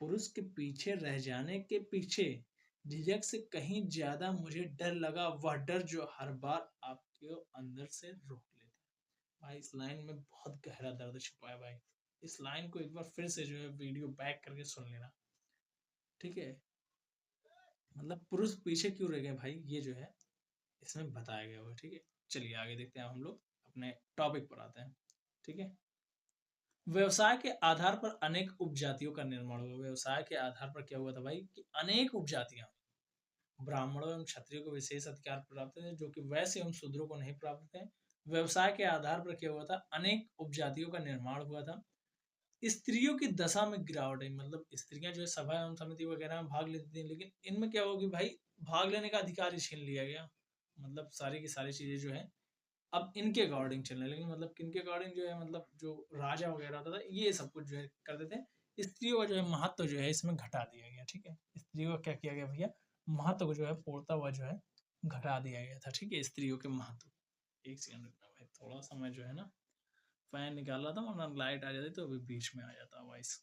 पुरुष के पीछे रह जाने के पीछे झिझक से कहीं ज्यादा मुझे डर लगा, वह डर जो हर बार आपके अंदर से रोक लेता है। भाई इस लाइन में बहुत गहरा दर्द छुपा है भाई। इस लाइन को एक बार फिर से जो है वीडियो बैक करके सुन लेना। ठीक है, मतलब पुरुष पीछे क्यों रह गए भाई, ये जो है इसमें बताया गया हुआ है। ठीक है, चलिए आगे देखते हैं, हम लोग अपने टॉपिक पर आते हैं। ठीक है, व्यवसाय के आधार पर अनेक उपजातियों का निर्माण हुआ। व्यवसाय के आधार पर क्या हुआ था भाई कि अनेक उपजातियां, ब्राह्मणों एवं क्षत्रियों को विशेष अधिकार प्राप्त थे जो कि वैश्य एवं शूद्रों को नहीं प्राप्त थे। व्यवसाय के आधार पर क्या हुआ था, अनेक उपजातियों का निर्माण हुआ था। स्त्रियों की दशा में गिरावट आई, मतलब स्त्रियां जो है सभा एवं समिति वगैरह में भाग लेती थी, लेकिन इनमें क्या होगी भाई, भाग लेने का अधिकार ही छीन लिया गया। मतलब सारी की सारी चीजें जो है अब इनके अकॉर्डिंग चलने लगी। मतलब किनके अकॉर्डिंग जो है, मतलब जो राजा वगैरह होता था ये सब कुछ जो है करते थे। स्त्रियों का जो है महत्व जो है इसमें घटा दिया गया। ठीक है, स्त्रियों का क्या किया गया भैया, महत्व को जो है पूर्णतः हुआ जो है घटा दिया गया था। ठीक है, स्त्रियों के महत्व, एक सेकंड रुकना भाई, थोड़ा सा मैं जो है ना फैन निकाल रहा था वरना लाइट आ जाती तो अभी बीच में आ जाता वॉइस।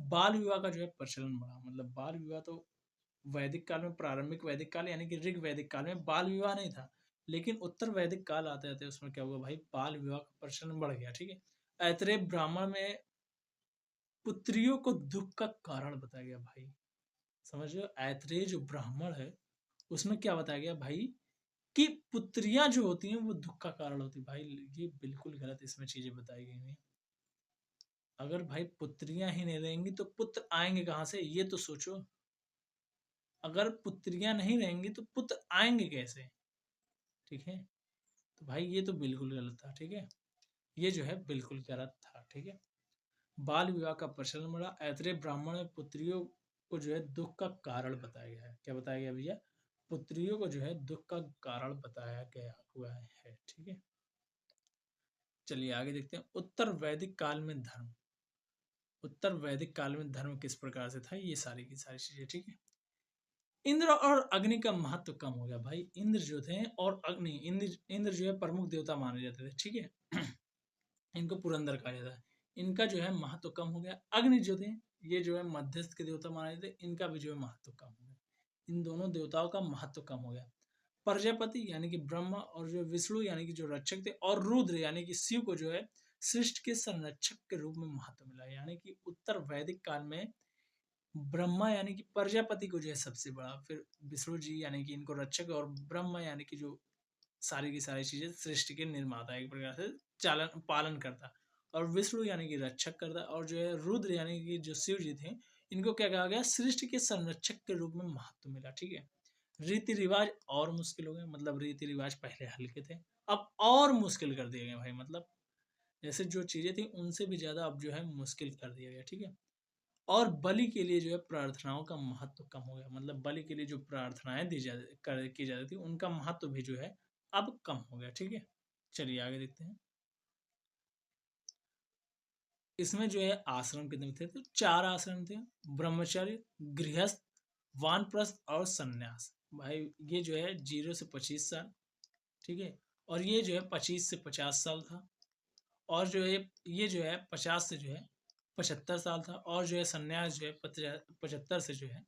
बाल विवाह का जो है प्रचलन बढ़ा। मतलब बाल विवाह तो वैदिक काल में, प्रारंभिक वैदिक काल यानी कि ऋग वैदिक काल में बाल विवाह नहीं था, लेकिन उत्तर वैदिक काल आते आते उसमें क्या हुआ भाई, बाल विवाह का प्रचलन बढ़ गया। ठीक है, ऐतरेय ब्राह्मण में पुत्रियों को दुख का कारण बताया गया भाई। समझ लो, ऐतरेय जो ब्राह्मण है उसमें क्या बताया गया भाई कि पुत्रियां जो होती हैं वो दुख का कारण होती है। भाई ये बिल्कुल गलत इसमें चीजें बताई गई हैं। अगर भाई पुत्रियां ही नहीं रहेंगी तो पुत्र आएंगे कहाँ से, ये तो सोचो। अगर पुत्रियां नहीं रहेंगी तो पुत्र आएंगे कैसे। ठीक है, तो भाई ये तो बिल्कुल गलत था। ठीक है, ये जो है बिल्कुल गलत था। ठीक है, बाल विवाह का प्रचलन बढ़ा। ऐतरेय ब्राह्मण में पुत्रियों को जो है दुख का कारण बताया गया है। क्या बताया गया भैया, पुत्रियों को जो है दुख का कारण बताया गया हुआ है। ठीक है, चलिए आगे देखते हैं। उत्तर वैदिक काल में धर्म, उत्तर वैदिक काल में धर्म किस प्रकार से था, ये सारी की सारी चीजें। ठीक है, इंद्र और अग्नि का महत्व कम हो गया भाई। इंद्र जो थे और अग्नि, इंद्र जो है प्रमुख देवता माने जाते थे। ठीक है, इनको पुरंदर कहा जाता है। इनका जो है महत्व कम हो गया। अग्नि जो थे ये जो है मध्यस्थ के देवता माने जाते थे, इनका भी जो है महत्व कम हो गया। इन दोनों देवताओं का महत्व कम हो गया। प्रजापति यानी कि ब्रह्मा और जो विष्णु यानी कि जो रक्षक थे, और रुद्र यानी कि शिव को जो है सृष्टि के संरक्षक के रूप में महत्व मिला। यानी कि उत्तर वैदिक काल में ब्रह्मा यानी कि प्रजापति को जो है सबसे बड़ा, फिर विष्णु जी यानी कि इनको रक्षक, और ब्रह्मा यानी कि जो सारी की सारी चीजें सृष्टि के निर्माता, एक प्रकार से चालन पालन करता, और विष्णु यानी कि रक्षक करता, और जो है रुद्र यानी कि जो शिव जी थे इनको क्या कहा गया, सृष्टि के संरक्षक के रूप में महत्व मिला। ठीक है, रीति रिवाज और मुश्किल हो गए। मतलब रीति रिवाज पहले हल्के थे, अब और मुश्किल कर दिए गए भाई। मतलब जैसे जो चीजें थी उनसे भी ज्यादा अब जो है मुश्किल कर दिया गया। ठीक है, और बलि के लिए जो है प्रार्थनाओं का महत्व कम हो गया। मतलब बलि के लिए जो प्रार्थनाएं की जाती थी उनका महत्व भी जो है अब कम हो गया। ठीक है, चलिए आगे देखते हैं। इसमें जो है आश्रम कितने थे, तो 4 आश्रम थे। ब्रह्मचर्य, गृहस्थ, वानप्रस्थ और सन्यास। भाई ये जो है 0 से 25 साल। ठीक है, और ये जो है 25 से 50 साल था। और जो है ये जो है 50 से जो है 75 साल था। और जो है सन्यास जो है 75 से जो है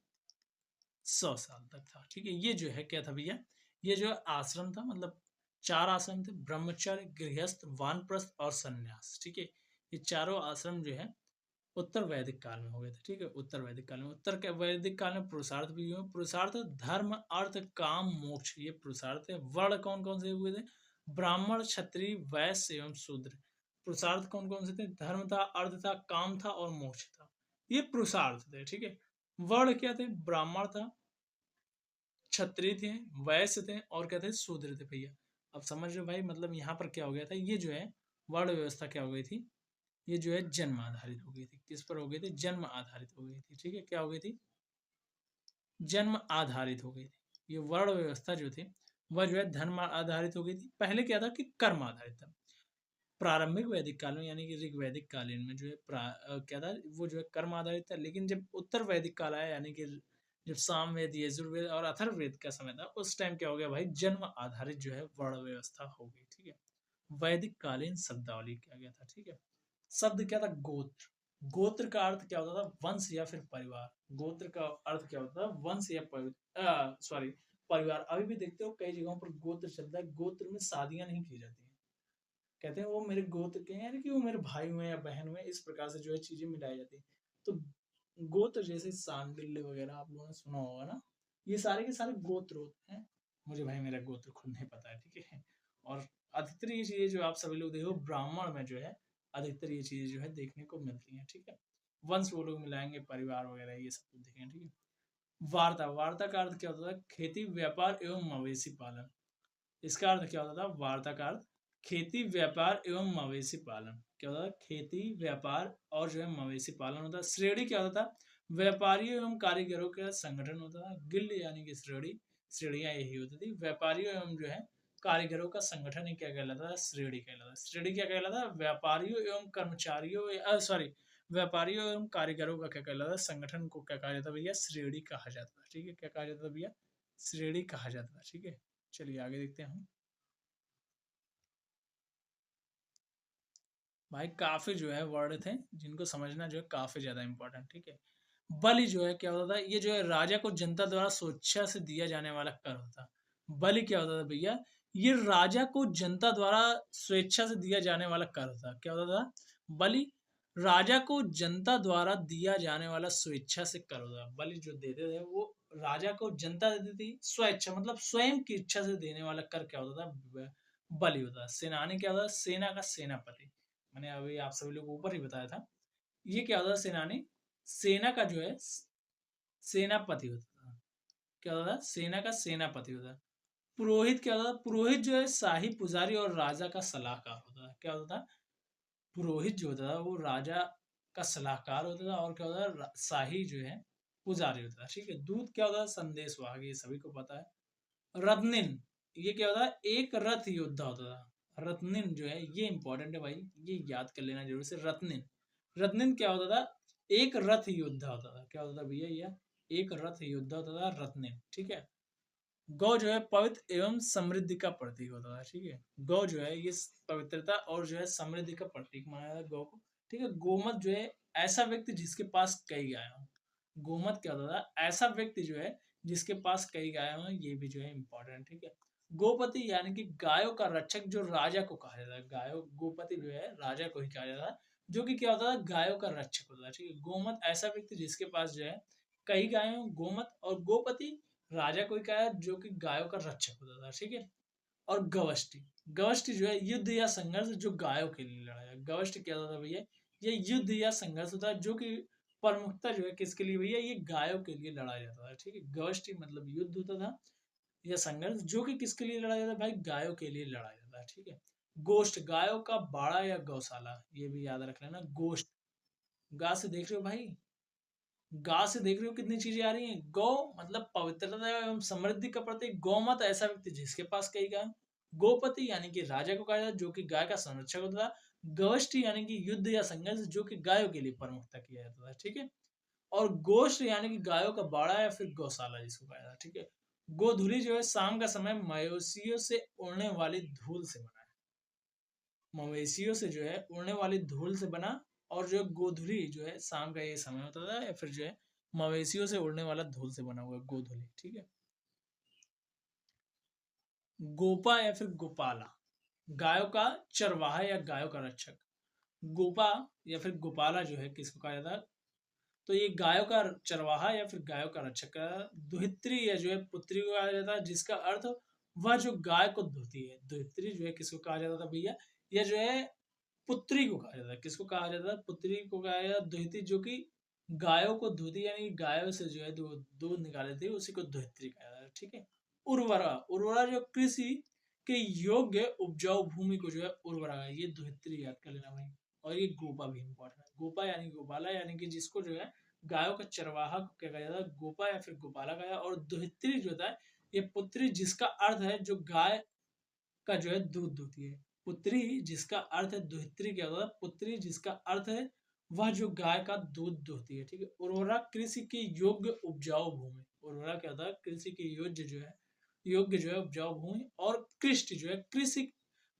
100 साल तक था। ठीक है, ये जो है क्या था भैया, ये जो है आश्रम था। मतलब 4 आश्रम थे, ब्रह्मचर्य, गृहस्थ, वानप्रस्थ और सन्यास। ठीक है, ये चारों आश्रम जो है उत्तर वैदिक काल में हो गए थे। ठीक है, उत्तर वैदिक काल में, उत्तर के वैदिक काल में पुरुषार्थ भी हुए। पुरुषार्थ धर्म अर्थ काम मोक्ष, ये पुरुषार्थ है। वर्ण कौन कौन से हुए थे, ब्राह्मण, क्षत्रिय, वैश्य एवं शूद्र। पुरुषार्थ कौन कौन से थे, धर्म था, अर्थ था, काम था और मोक्ष था, ये पुरुषार्थ थे। ठीक है, वर्ण क्या थे, ब्राह्मण था, क्षत्रिय थे, वैश्य थे और क्या थे, शूद्र थे भैया। अब समझ रहे हो भाई, मतलब यहाँ पर क्या हो गया था, ये जो है वर्ण व्यवस्था क्या हो गई थी, ये जो है जन्म आधारित हो गई थी। किस पर हो गई थी, जन्म आधारित हो गई थी। ठीक है, क्या हो गई थी, जन्म आधारित हो गई थी। ये वर्ण व्यवस्था जो थी वह जो है धर्म आधारित हो गई थी। पहले क्या था कि कर्म आधारित था। प्रारंभिक वैदिक काल में यानी कि ऋग वैदिक कालीन में जो है क्या था, वो जो है कर्म आधारित था। लेकिन जब उत्तर वैदिक काल आया यानी कि जब सामवेद, यजुर्वेद और अथर्ववेद का समय था, उस टाइम क्या हो गया भाई, जन्म आधारित जो है वर्ण व्यवस्था हो गई। ठीक है, वैदिक कालीन शब्दावली किया गया था। ठीक है, शब्द क्या था, गोत्र। गोत्र का अर्थ क्या होता था, वंश या फिर परिवार। गोत्र का अर्थ क्या होता था, वंश या सॉरी परिवार। अभी भी देखते हो कई जगहों पर गोत्र चलता है, गोत्र में शादियां नहीं की जाती हैं। कहते हैं वो मेरे गोत्र के हैं, यानी कि वो मेरे भाई हुए या बहन हुए, इस प्रकार से जो है चीजें मिलाई जाती है। तो गोत्र जैसे सांडिल्य वगैरह आप लोगों ने सुना होगा ना, ये सारे के सारे गोत्र होते हैं। मुझे भाई मेरा गोत्र खुद नहीं पता है, ठीक है। और अधिकतर ये चीजें जो आप सभी लोग देखो ब्राह्मण में जो है अधिकतर ये चीजें जो है देखने को मिलती हैं, ठीक है। वंश वो लोग मिलाएंगे, परिवार वगैरह ये सब कुछ देखेंगे, ठीक है। वार्ता, वार्ता का अर्थ क्या होता है? खेती, व्यापार एवं मवेशी पालन। इसका अर्थ क्या होता था? वार्ता का अर्थ खेती, व्यापार एवं मवेशी पालन। क्या होता था? खेती, व्यापार और जो है मवेशी पालन होता है। श्रेणी क्या होता था? व्यापारियों एवं कारीगरों का संगठन होता था। गिल्ड यानी कि श्रेणी, श्रेणियां यही होती थी। व्यापारियों एवं जो है कारीगरों का संगठन ही क्या कहलाता था? श्रेणी कहलाता था। श्रेणी क्या कहलाता था? व्यापारियों एवं कर्मचारियों, सॉरी, व्यापारियों एवं कारीगरों का क्या कहलाता था? संगठन को क्या कहा जाता भैया? श्रेणी कहा जाता है, ठीक है। क्या कहा जाता भैया? श्रेणी कहा जाता है, ठीक है। चलिए आगे देखते हैं हम। भाई काफी जो है वर्ड थे जिनको समझना जो है काफी ज्यादा इंपॉर्टेंट, ठीक है। बलि जो है क्या होता था? ये जो है राजा को जनता द्वारा स्वेच्छा से दिया जाने वाला कर होता। बलि क्या होता था भैया? ये राजा को जनता द्वारा स्वेच्छा से दिया जाने वाला कर होता। क्या होता था? बलि राजा को जनता द्वारा दिया जाने वाला स्वेच्छा से कर होता। बलि जो देते थे वो राजा को जनता देती थी, स्वेच्छा मतलब स्वयं की इच्छा से देने वाला कर क्या होता था? बलि होता था। सेनानी क्या होता था? सेना का सेनापति। मैंने अभी आप सभी लोग को ऊपर ही बताया था। ये क्या होता है? सेनानी सेना का जो है सेनापति होता था। क्या होता था? सेना का सेनापति होता है। पुरोहित क्या होता था? पुरोहित जो है शाही पुजारी और राजा का सलाहकार होता था। क्या होता था? पुरोहित जो होता था वो राजा का सलाहकार होता था। और क्या होता था? शाही जो है पुजारी होता था, ठीक है। दूत क्या होता था? संदेशवाहक, ये सभी को पता है। रत्निन, ये क्या होता है? एक रथ योद्धा होता था। रत्निन जो है ये इंपॉर्टेंट है भाई, ये याद कर लेना जरूर से। रत्निन, रत्निन क्या होता था? एक रथ योद्धा होता था। क्या होता था भैया? ये एक रथ योद्धा होता था रत्निन, ठीक है। गौ जो है पवित्र एवं समृद्धि का प्रतीक होता था, ठीक है। गौ जो है ये पवित्रता और जो है समृद्धि का प्रतीक माना जाता है गौ को, ठीक है। गोमत जो है ऐसा व्यक्ति जिसके पास कई गाय हो। गोमत क्या होता था? ऐसा व्यक्ति जो है जिसके पास कई गाय हो, ये भी जो है इंपॉर्टेंट, ठीक है। गोपति यानी कि गायों का रक्षक, जो राजा को कहा जाता है। गायों, गोपति जो है राजा को ही कहा जाता है, जो कि क्या होता था? गायों का रक्षक होता है, ठीक है। गोमत ऐसा व्यक्ति जिसके पास जो है कई गाय हो। गोमत और गोपति राजा को ही कहा है जो कि गायों का रक्षक होता था, ठीक है। और गवष्टि, गवष्टि जो है युद्ध या संघर्ष जो गायों के लिए लड़ा है। गवष्टि क्या होता था भैया? ये युद्ध या संघर्ष होता है जो कि प्रमुखता जो है किसके लिए भैया? ये गायों के लिए लड़ा जाता था, ठीक है। गवष्टि मतलब युद्ध होता था या संघर्ष जो कि किसके लिए लड़ा जाता है भाई? गायों के लिए लड़ा जाता है, ठीक है। गोष्ठ, गायों का बाड़ा या गौशाला, ये भी याद रख लेना। गोष्ठ, गा से देख रहे हो भाई? गा से देख रहे हो कितनी चीजें आ रही हैं। गौ मतलब पवित्रता एवं समृद्धि का प्रतीक। गौमत ऐसा व्यक्ति जिसके पास कई गाय। गोपति यानी कि राजा को कहा जाता है जो कि गाय का संरक्षक होता था। गवष्टि यानी कि युद्ध या संघर्ष जो कि गायों के लिए प्रमुखता किया जाता था, ठीक है। और गोष्ठ यानी कि गायों का बाड़ा या फिर गौशाला जिसको कहा जाता है, ठीक है। गोधुली जो है शाम का समय मवेशियों से उड़ने वाली धूल से बना है। मवेशियों से जो है उड़ने वाली धूल से बना। और जो गोधुली जो है शाम का ये समय होता था, या फिर जो है मवेशियों से उड़ने वाला धूल से बना हुआ गोधुली, ठीक है। गोपा या फिर गोपाला, गायों का चरवाहा या गायों का रक्षक। गोपा या फिर गोपाला जो है किसको कहा जाता है? तो ये गायों का चरवाहा या फिर गायों का रक्षक का। दुहित्री या जो है पुत्री को कहा जाता है, जिसका अर्थ वह जो गाय को धोती है। दुहित्री जो है किसको कहा जाता था भैया? यह जो है पुत्री को कहा जाता है। किसको कहा जाता है? पुत्री को कहा जाता है दुहित्री, जो कि गायों को धोती यानी गायों से जो है दूध निकाले थे, उसी को दुहित्री कहा जाता है, ठीक है। उर्वरा, उर्वरा जो कृषि के योग्य उपजाऊ भूमि को जो है उर्वरा है, ये दुहित्री याद कर लेना भाई। और ये गोपा भी इंपॉर्टेंट है। गोपा यानी गोपाला यानी कि जिसको जो है गायों का चरवाहा को क्या कहा जाता है? गोपा या फिर गोपाला कहा। और दुहित्री जो होता है ये पुत्री, जिसका अर्थ है जो गाय का जो है दूध दूती है। पुत्री जिसका अर्थ है, दुहित्री क्या होता है? पुत्री जिसका अर्थ है वह जो गाय का दूध दूहती है, ठीक है। उर्वरा कृषि की योग्य उपजाऊ भूमि। उर्वरा क्या होता है? कृषि की योग्य जो है, योग्य जो है उपजाऊ भूमि। और कृष्ट जो है कृषि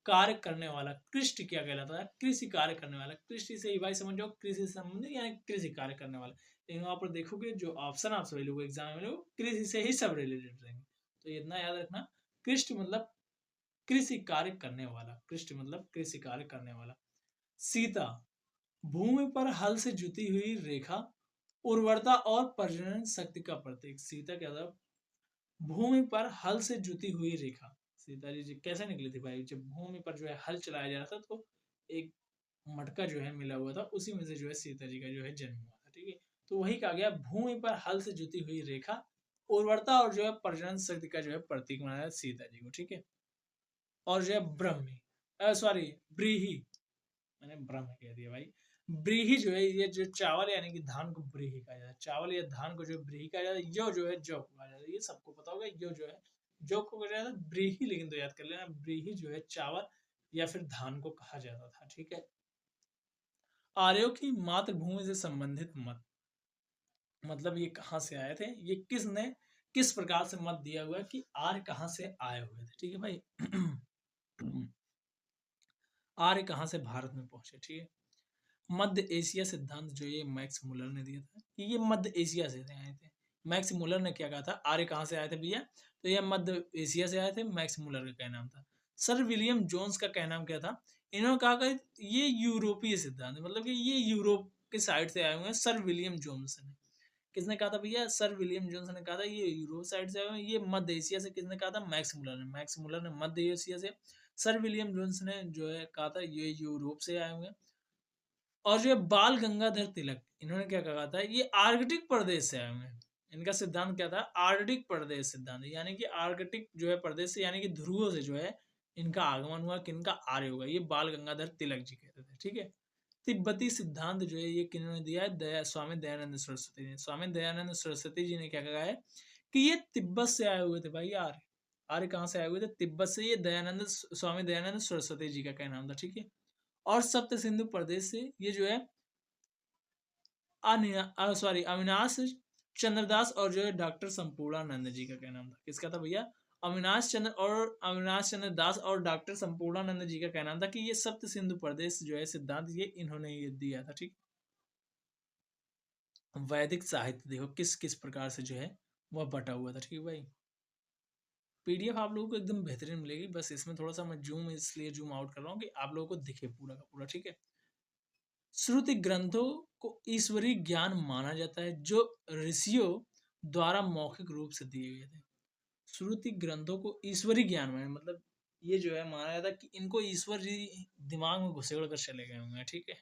कार्य करने वाला। कृष्ट क्या कहलाता है? कृषि कार्य करने वाला। कृषि से ही भाई समझ जाओ कृषि से संबंधित यानी कृषि कार्य करने वाला। लेकिन वहां पर देखोगे जो ऑप्शन आप सभी लोग एग्जाम में मिलेगा कृषि से ही सब रिलेटेड रहेंगे, तो ये इतना याद रखना। कृष्ट मतलब कृषि कार्य करने वाला। कृष्ण मतलब कृषि कार्य करने वाला। सीता, भूमि पर हल से जुती हुई रेखा, उर्वरता और प्रजनन शक्ति का प्रतीक। सीता क्या था? भूमि पर हल से जुती हुई रेखा। सीता जी कैसे निकली थी भाई, जब भूमि पर जो है हल चलाया जा रहा था तो एक मटका जो है मिला हुआ था, उसी में से जो है सीता जी का जो है जन्म हुआ था। ठीक है, तो वही कहा गया भूमि पर हल से जुती हुई रेखा उर्वरता और जो है प्रजनन शक्ति का जो है प्रतीक बनाया सीता जी को। ठीक है, और जो है ब्रह्मी सॉरी ब्रीही, मैंने ब्रह्म कह दिया भाई। ब्रीही जो है ये जो चावल यानी कि धान को ब्रीही कहा जाता है, चावल या धान को जो ब्रीही कहा जाता है, यो जो है जौ को कहा जाता है, ये सबको पता होगा। यो जो है जौ को कहा जाता है, ब्रीही लेकिन तो याद कर लेना, ब्रीही जो है चावल या फिर धान को कहा जाता था। ठीक है, आर्यों की मातृभूमि से संबंधित मत, मतलब ये कहाँ से आए थे, ये किसने किस प्रकार से मत दिया हुआ है कि आर्य कहाँ से आए हुए थे। ठीक है भाई, आर्य कहाँ से भारत में पहुंचे। ठीक है, मध्य एशिया सिद्धांत जो ये मैक्स मुलर ने दिया था कि ये मध्य एशिया से आए थे। मैक्स मुलर ने क्या कहा था, आर्य कहाँ से आए थे भैया, तो ये मध्य एशिया से आए थे। मैक्स मुलर का क्या नाम था। सर विलियम जोन्स का क्या नाम क्या था, इन्होंने कहा कि ये यूरोपीय सिद्धांत है, मतलब कि ये यूरोप के साइड से आए हुए हैं। सर विलियम जोन्स ने किसने कहा था भैया, सर विलियम जोन्स ने कहा था ये यूरोप साइड से आए हुए हैं। ये मध्य एशिया से किसने कहा था, मैक्स मुलर ने। मैक्स मुलर ने मध्य एशिया से, सर विलियम जोन्स ने जो है कहा था ये यूरोप से आए हुए हैं। और जो बाल गंगाधर तिलक, इन्होंने क्या कहा था, ये आर्कटिक प्रदेश से आए हुए हैं। इनका सिद्धांत क्या था, आर्कटिक प्रदेश सिद्धांत, यानी कि आर्कटिक जो है प्रदेश से, यानी कि ध्रुवों से जो है इनका आगमन हुआ, किनका आर्य होगा, ये बाल गंगाधर तिलक जी कहते थे। ठीक है, तिब्बती सिद्धांत जो है ये किन्होंने दिया है, स्वामी दयानंद सरस्वती ने। स्वामी दयानंद सरस्वती जी ने क्या कहा है कि ये तिब्बत से आए हुए थे भाई। आर्य आर्य कहाँ से आए हुए थे, तिब्बत से। ये दयानंद स्वामी दयानंद सरस्वती जी का क्या नाम था। ठीक है, और सप्त सिंधु प्रदेश से ये जो है अविनाश चंद्रदास और जो है डॉक्टर संपूर्णानंद जी का क्या नाम था, किसका था भैया, अविनाश चंद्र दास और डॉक्टर संपूर्णानंद जी का क्या नाम था कि ये सप्त सिंधु प्रदेश जो है सिद्धांत ये इन्होंने ये दिया था। ठीक, वैदिक साहित्य देखो किस किस प्रकार से जो है वह बटा हुआ था। ठीक है भाई, पीडीएफ आप लोगों को एकदम बेहतरीन मिलेगी, बस इसमें थोड़ा सा मैं जूम इसलिए जूम आउट कर रहा हूँ कि आप लोगों को दिखे पूरा का पूरा। ठीक है, श्रुति ग्रंथों को ईश्वरीय ज्ञान माना जाता है जो ऋषियों द्वारा मौखिक रूप से दिए गए थे। श्रुति ग्रंथों को ईश्वरीय ज्ञान माना, मतलब ये जो है माना जाता है कि इनको ईश्वर जी दिमाग में घुसेड़ कर चले गए होंगे। ठीक है,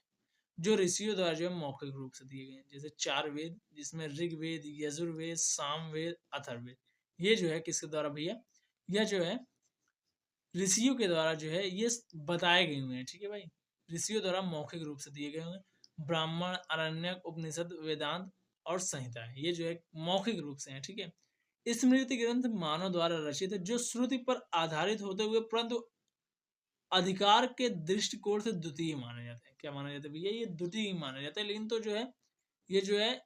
जो ऋषियों द्वारा जो है मौखिक रूप से दिए गए हैं, जैसे 4 वेद जिसमें ऋग्वेद, यजुर्वेद, सामवेद, अथर्ववेद, ये जो है किसके द्वारा भैया, यह जो है ऋषियों के द्वारा जो है ये बताए गए हुए हैं। ठीक है भाई, ऋषियों द्वारा मौखिक रूप से दिए गए हुए हैं। ब्राह्मण, अरण्यक, उपनिषद, वेदांत और संहिता है, ये जो है मौखिक रूप से है। ठीक है, स्मृति ग्रंथ मानव द्वारा रचित है जो श्रुति पर आधारित होते हुए परंतु अधिकार के दृष्टिकोण से द्वितीय माने जाते हैं। क्या माना जाता है भैया, ये द्वितीय माना जाता है, लेकिन तो जो है ये जो है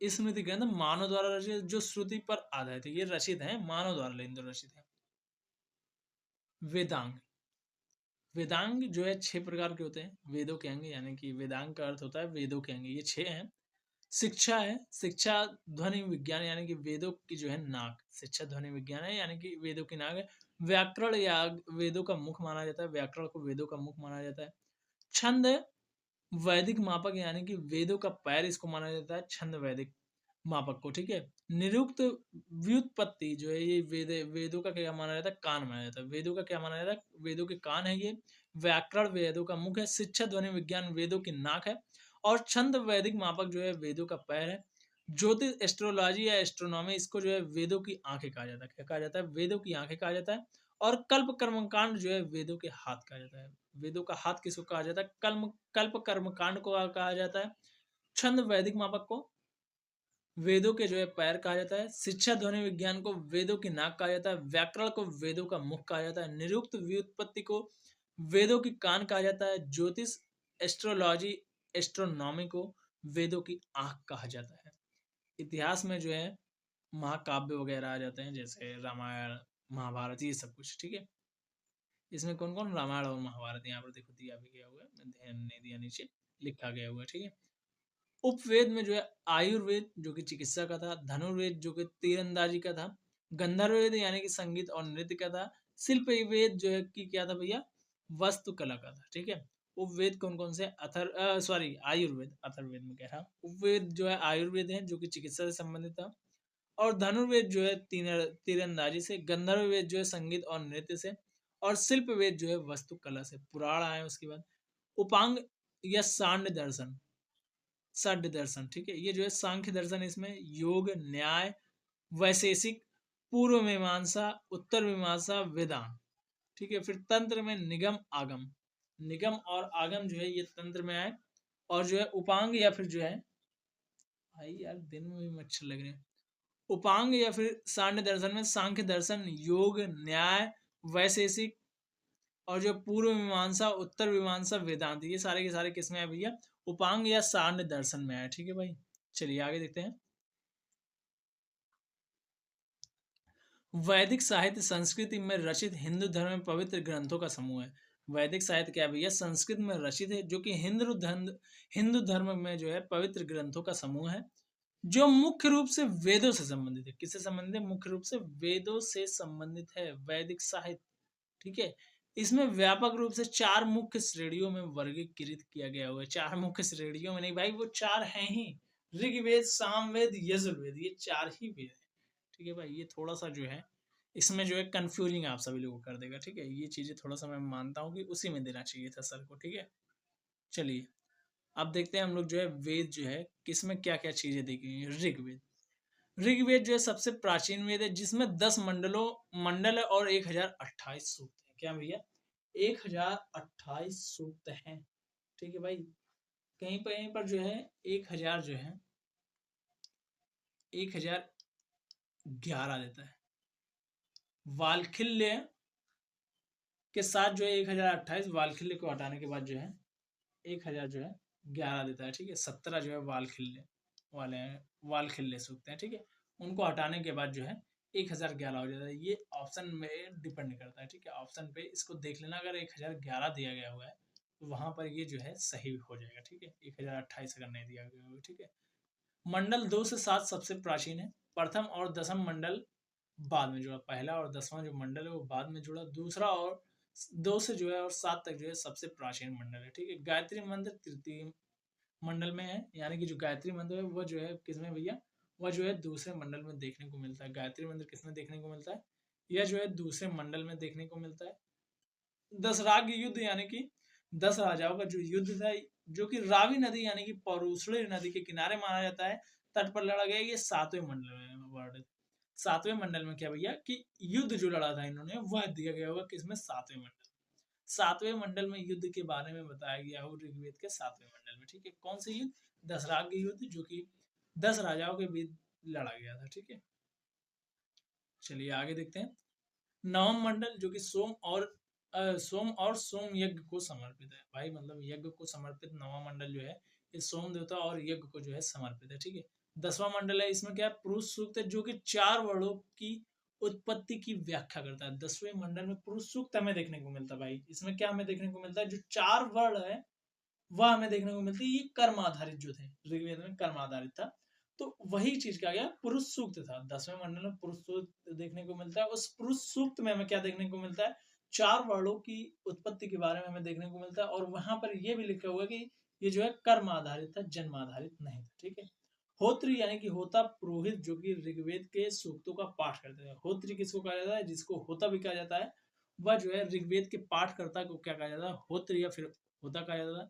स्मृति ग्रंथ मानव द्वारा रचित जो श्रुति पर आधारित है, ये रचित है मानव द्वारा लेकिन तो रचित है। वेदांग, वेदांग जो है 6 प्रकार के होते हैं, वेदों के अंग, यानी कि वेदांग का अर्थ होता है वेदों के अंग, ये 6 हैं। शिक्षा है, शिक्षा ध्वनि विज्ञान यानी कि वेदों की जो है नाक, शिक्षा ध्वनि विज्ञान है यानी कि वेदों की नाक है। व्याकरण या वेदों का मुख माना जाता है, व्याकरण को वेदों का मुख माना जाता है। छंद वैदिक मापक यानी कि वेदों का पैर इसको माना जाता है, छंद वैदिक मापक को। ठीक है, निरुक्त व्युत्पत्ति जो है ये वेदों का क्या माना जाता है, कान माना जाता है। वेदों का क्या माना जाता है, वेदों के कान है ये। व्याकरण वेदों का मुख है, शिक्षा ध्वनि विज्ञान वेदों की नाक है, और छंद वैदिक मापक जो है वेदों का पैर है। ज्योतिष एस्ट्रोलॉजी या एस्ट्रोनॉमी इसको जो है वेदों की आंखें कहा जाता है। क्या कहा जाता है, वेदों की आंखें कहा जाता है। और कल्प कर्मकांड जो है वेदों के हाथ कहा जाता है। वेदों का हाथ किसको कहा जाता है, कल्प कर्मकांड को कहा जाता है। छंद वैदिक मापक को वेदों के जो है पैर कहा जाता है। शिक्षा ध्वनि विज्ञान को वेदों की नाक कहा जाता है। व्याकरण को वेदों का मुख कहा जाता है। निरुक्त व्युत्पत्ति को वेदों की कान कहा जाता है। ज्योतिष एस्ट्रोलॉजी एस्ट्रोनॉमी को वेदों की आंख कहा जाता है। इतिहास में जो है महाकाव्य वगैरह आ जाते हैं, जैसे रामायण, महाभारत, ये सब कुछ। ठीक है, इसमें कौन कौन, रामायण और महाभारत यहाँ पर देखो दिया भी गया हुआ है, मैं ध्यान नहीं दिया, नीचे लिखा गया हुआ है। ठीक है, उपवेद में जो है आयुर्वेद जो कि चिकित्सा का था, धनुर्वेद जो कि तीरंदाजी का था, गंधर्ववेद यानी कि संगीत और नृत्य का था, शिल्प वेद जो है कि क्या था भैया, वास्तुकला का था। ठीक है, उपवेद कौन कौन से, आयुर्वेद, अथर्ववेद में कह रहा, उपवेद जो है आयुर्वेद है जो कि चिकित्सा से संबंधित था। और धनुर्वेद जो है तीरंदाजी से, गंधर्व वेद जो है संगीत और नृत्य से, और शिल्प वेद जो है वस्तु कला से। पुराण आए उसके बाद। उपांग या सांड दर्शन, षड दर्शन, ठीक है, ये जो है सांख्य दर्शन, इसमें योग, न्याय, वैशेषिक, पूर्व मीमांसा, उत्तर मीमांसा, वेदांत, ठीक है। फिर तंत्र में निगम आगम, निगम और आगम जो है ये तंत्र में आए। और जो है उपांग या फिर जो है, भाई यार दिन में भी मच्छर लग रहे हैं, उपांग या फिर सांड दर्शन में सांख्य दर्शन, योग, न्याय, वैशेषिक, और जो पूर्व मीमांसा, उत्तर मीमांसा, वेदांत, ये सारे के सारे किसमें है भैया, उपांग या सांड दर्शन में है, ठीक है भाई। चलिए आगे देखते हैं। वैदिक साहित्य संस्कृति में रचित हिंदू धर्म में पवित्र ग्रंथों का समूह है। वैदिक साहित्य क्या है भैया, संस्कृत में रचित है, जो कि हिंदू धर्म में जो है पवित्र ग्रंथों का समूह है, जो मुख्य रूप से वेदों से संबंधित है। किससे संबंधित है, मुख्य रूप से वेदों से संबंधित है वैदिक साहित्य, ठीक है। इसमें व्यापक रूप से चार मुख्य श्रेणियों में वर्गीकृत किया गया हुआ है। चार मुख्य श्रेणियों में नहीं भाई, वो चार हैं ही, ऋग्वेद, सामवेद, यजुर्वेद, ये चार ही वेद है, ठीक है भाई। ये थोड़ा सा जो है इसमें जो है कंफ्यूजिंग आप सभी लोगों को कर देगा, ठीक है। ये चीजें थोड़ा सा मैं मानता हूँ कि उसी में देना चाहिए था सर को, ठीक है। चलिए अब देखते हैं हम लोग जो है वेद जो है किसमें क्या क्या चीजें देखी। ऋग्वेद, ऋग्वेद जो है सबसे प्राचीन वेद है, जिसमें 10 मंडल है और 1028 सूक्त है। क्या भैया, 1028 सूक्त हैं, ठीक है भाई। कहीं पर जो है 1000 जो है 1011 देता है। वालखिल्य के साथ जो है 1028, वालखिल्य को हटाने के बाद जो है 1000 जो है 11 देता है, ठीक है। 17 जो है वालखिल्य वाले हैं, वालखिल्य सूक्त हैं, ठीक है। उनको हटाने के बाद जो है 1011 हो जाता है। ये ऑप्शन में डिपेंड करता है, ठीक है। ऑप्शन पे इसको देख लेना, अगर 1011 दिया गया हुआ है तो वहां पर ये जो है सही हो जाएगा, ठीक है। 1028 अगर नहीं दिया गया हुआ, ठीक है। मंडल 2 से 7 सबसे प्राचीन है। प्रथम और दसम मंडल बाद में जुड़ा, पहला और 10वां जो मंडल है वो बाद में जुड़ा। दूसरा और 2 से जो है और 7 तक जो है सबसे प्राचीन मंडल है, ठीक है। गायत्री मंत्र तृतीय मंडल में है, यानी कि जो गायत्री मंत्र है वो जो है किसमें भैया, वह जो है दूसरे मंडल में देखने को मिलता है। गायत्री मंत्र किसमें देखने को मिलता है, यह जो है दूसरे मंडल में देखने को मिलता है। दसराग युद्ध यानी कि 10 राजाओं का जो युद्ध था, जो कि रावी नदी यानी कि पौरुषणी नदी के किनारे माना जाता है, तट पर लड़ा गया, ये 7वें मंडल में वर्णित। 7वें मंडल में क्या भैया कि युद्ध जो लड़ा था इन्होंने वह दिया गया होगा किसमें, 7वें मंडल। 7वें मंडल में युद्ध के बारे में बताया गया हो ऋग्वेद के 7वें मंडल में, ठीक है। कौन से युद्ध, दसराग युद्ध, जो कि 10 राजाओं के बीच लड़ा गया था, ठीक है। चलिए आगे देखते हैं। नवम मंडल जो कि सोम और सोम यज्ञ को समर्पित है, भाई मतलब यज्ञ को समर्पित नवम मंडल जो है ये सोम देवता और यज्ञ को जो है समर्पित है, ठीक है। 10वां मंडल है, इसमें क्या है, पुरुष सूक्त है, जो कि 4 वर्णों की उत्पत्ति की व्याख्या करता है। 10वें मंडल में पुरुष सूक्त हमें देखने को मिलता है भाई। इसमें क्या हमें देखने को मिलता है, जो 4 वर्ण है वह हमें देखने को मिलती है। ये कर्म आधारित जो थे, ऋग्वेद में कर्म आधारित था, तो वही चीज का गया पुरुष सूक्त था। 10वें मंडल में पुरुष सूक्त देखने को मिलता है। उस पुरुष सूक्त में हमें क्या देखने को मिलता है, 4 वर्णों की उत्पत्ति के बारे में हमें देखने को मिलता है। और वहां पर यह भी लिखा हुआ है कि ये जो है कर्म आधारित था, जन्म आधारित नहीं था, ठीक है। होत्री यानी कि होता पुरोहित, जो कि ऋग्वेद के सूक्तों का पाठ करते हैं। होत्री किसको कहा जाता है, जिसको होता भी कहा जाता है, वह जो है ऋग्वेद के पाठकर्ता को क्या कहा जाता है, होत्री या फिर होता कहा जाता है।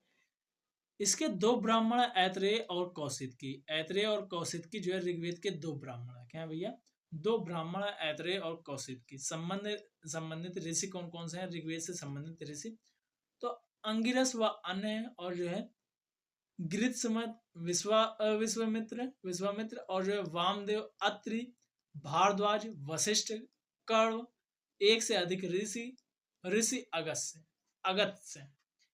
इसके 2 ब्राह्मण ऐतरेय और कौशिकी। ऐतरेय और कौशिकी जो है ऋग्वेद के 2 ब्राह्मण है। क्या है भैया, 2 ब्राह्मण ऐतरेय और कौशिकी। संबंधित ऋषि कौन कौन से हैं ऋग्वेद से संबंधित ऋषि, तो अंगिरस व अन्य है, और जो है गृत्समत, विश्वामित्र और जो है वामदेव, अत्रि, भारद्वाज, वशिष्ठ, कर्ण, एक से अधिक ऋषि, ऋषि अगस्त्य,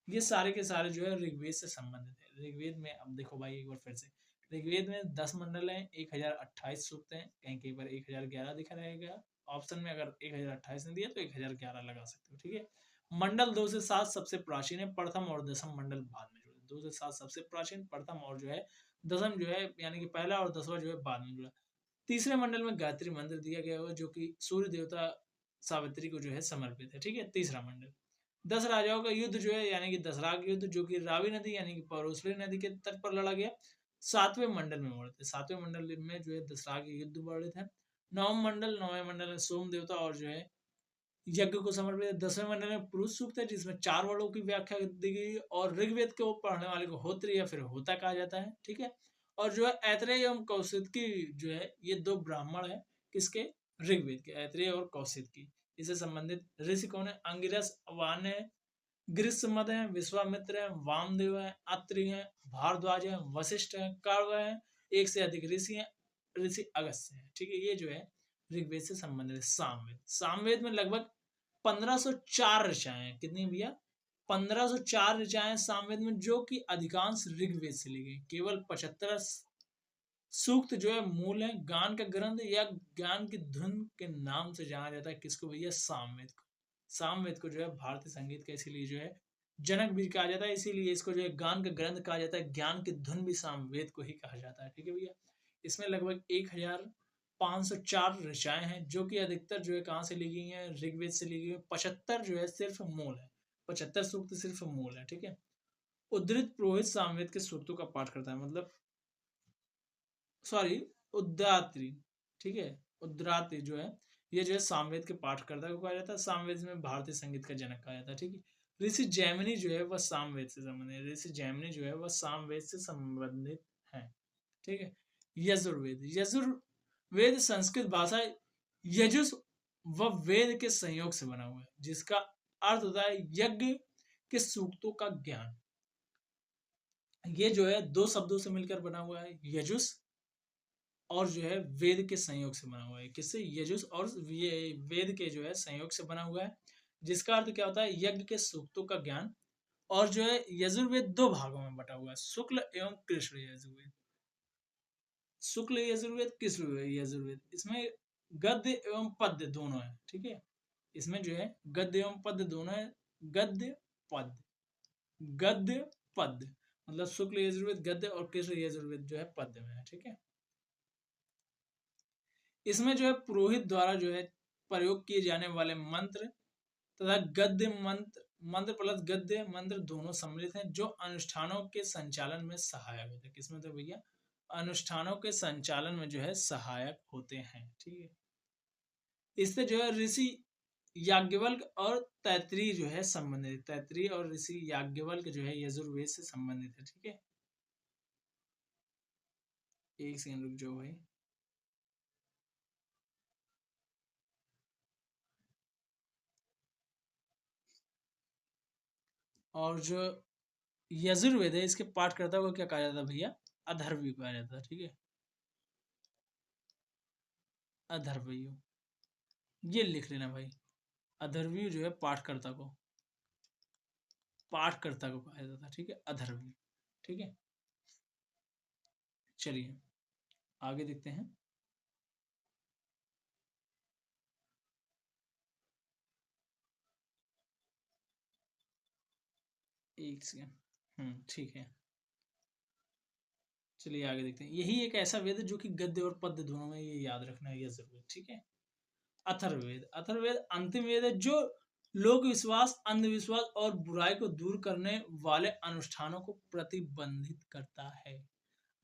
ये सारे के सारे जो है ऋग्वेद से संबंधित है। ऋग्वेद में अब देखो भाई एक बार फिर से, ऋग्वेद में 10 मंडल हैं, 1028 सूक्त हैं, कहीं कहीं पर 1011 दिखा रहेगा ऑप्शन में। अगर 1028 नहीं दिया तो 1011 लगा सकते हो, ठीक है। मंडल 2 से 7 सबसे प्राचीन है, प्रथम और दसम मंडल बाद में जुड़े। 2 से 7 सबसे प्राचीन, प्रथम और जो है दसम जो है यानी कि पहला और 10वां जो है बाद में जुड़ा। तीसरे मंडल में गायत्री मंत्र दिया गया हुआ, जो कि सूर्य देवता सावित्री को जो है समर्पित है, ठीक है। तीसरा मंडल 10 राजाओं का युद्ध जो है यानी कि दसराग युद्ध, जो कि रावी नदी यानी कि पौरुषणी नदी के तट पर लड़ा गया। सातवें मंडल में वर्णित है। सातवें मंडल में जो है दशरथ के युद्ध वर्णित है। नौवें मंडल में सोम देवता और जो है यज्ञ को समर्पित है। 10वें मंडल में पुरुष सूक्त है जिसमें 4 वर्णों की व्याख्या दी गई है और ऋग्वेद को पढ़ने वाले को होत्र या फिर होता कहा जाता है, ठीक है। और जो है ऐत्रेय एवं कौशिकी जो है ये 2 ब्राह्मण है किसके, ऋग्वेद के, ऐत्रेय और कौशिकी। इससे संबंधित ऋषि कौन है, अंगिरस, वान है, गृहस्मद है, विश्वामित्र है, वामदेव है, अत्रि है, भारद्वाज है, वशिष्ठ है, कार्व है, एक से अधिक ऋषि है, ऋषि अगस्त्य है, ठीक है। ये जो है ऋग्वेद से संबंधित है। सामवेद, सामवेद में लगभग 1504 ऋचाएं हैं। कितनी भैया, 1504 ऋचाएं सामवेद में, जो कि अधिकांश ऋग्वेद से ली गई। केवल 75 सूक्त जो है मूल है। गान का ग्रंथ या ज्ञान की धुन के नाम से जाना जाता है किसको भैया, सामवेद को। सामवेद को जो है भारतीय संगीत का इसीलिए जो है जनक भी कहा जाता है, इसीलिए इसको जो है गान का ग्रंथ कहा जाता है। ज्ञान की धुन भी सामवेद को ही कहा जाता है, ठीक है भैया। इसमें लगभग 1504 ऋचाएं हैं, जो कि अधिकतर जो है कहाँ से ली गई है, ऋग्वेद से ली गई है। 75 जो है सिर्फ मूल है, 75 सूक्त सिर्फ मूल है, ठीक है। उद्धृत पुरोहित सामवेद के सूक्तों का पाठ करता है, मतलब सॉरी उद्दात्री, ठीक है। उद्राती जो है ये जो है सामवेद के पाठकर्ता को कहा जाता है। सामवेद में भारतीय संगीत का जनक कहा जाता है, ठीक है। ऋषि जैमिनी जो है वह सामवेद से संबंधित है। ऋषि जैमिनी जो है वह सामवेद से संबंधित है, ठीक है। यजुर्वेद, यजुर्वेद संस्कृत भाषा यजुस व वेद के संयोग से बना हुआ है, जिसका अर्थ होता है यज्ञ के सूक्तों का ज्ञान। ये जो है 2 शब्दों से मिलकर बना हुआ है, यजुस और जो है वेद के संयोग से बना हुआ है। किससे, यजुस और ये वेद के जो है संयोग से बना हुआ है, जिसका अर्थ क्या होता है, यज्ञ के सूक्तों का ज्ञान। और जो है यजुर्वेद 2 भागों में बटा हुआ है, शुक्ल एवं कृष्ण यजुर्वेद। शुक्ल यजुर्वेद, कृष्ण यजुर्वेद। इसमें गद्य एवं पद्य दोनों है, ठीक है। इसमें जो है गद्य एवं पद्य दोनों है। गद्य पद्य, गद्य पद्य, मतलब शुक्ल यजुर्वेद गद्य और कृष्ण यजुर्वेद जो है पद्य में है, ठीक है। इसमें जो है पुरोहित द्वारा जो है प्रयोग किए जाने वाले मंत्र तथा गद्य मंत्र, मंत्र प्लस गद्य मंत्र दोनों सम्मिलित हैं, जो अनुष्ठानों के संचालन में सहायक होते हैं। किसमें तो भैया, अनुष्ठानों के संचालन में जो है सहायक होते हैं, ठीक है। इससे जो है ऋषि याज्ञवल्क्य और तैत्रीय जो है संबंधित, तैत्रीय और ऋषि याज्ञवल्क्य जो है यजुर्वेद से संबंधित है, ठीक है। एक सेकंड रुक जाओ भाई। और जो यजुर्वेद है इसके पाठकर्ता को क्या कहा जाता है भैया, अथर्वणीय कहा जाता है, ठीक है। अथर्वणीय, ये लिख लेना भाई। अथर्वणीय जो है पाठकर्ता को, पाठकर्ता को कहा जाता है, ठीक है, अथर्वणीय, ठीक है। चलिए आगे देखते हैं। एक सेकंड, ठीक है। चलिए आगे देखते हैं। यही एक ऐसा वेद है जो कि गद्य और पद्य दोनों में, ये याद रखना है, ये जरूर, ठीक है। अथर्ववेद, अथर्ववेद अंतिम वेद है जो लोक विश्वास, अंधविश्वास और बुराई को दूर करने वाले अनुष्ठानों को प्रतिबंधित करता है।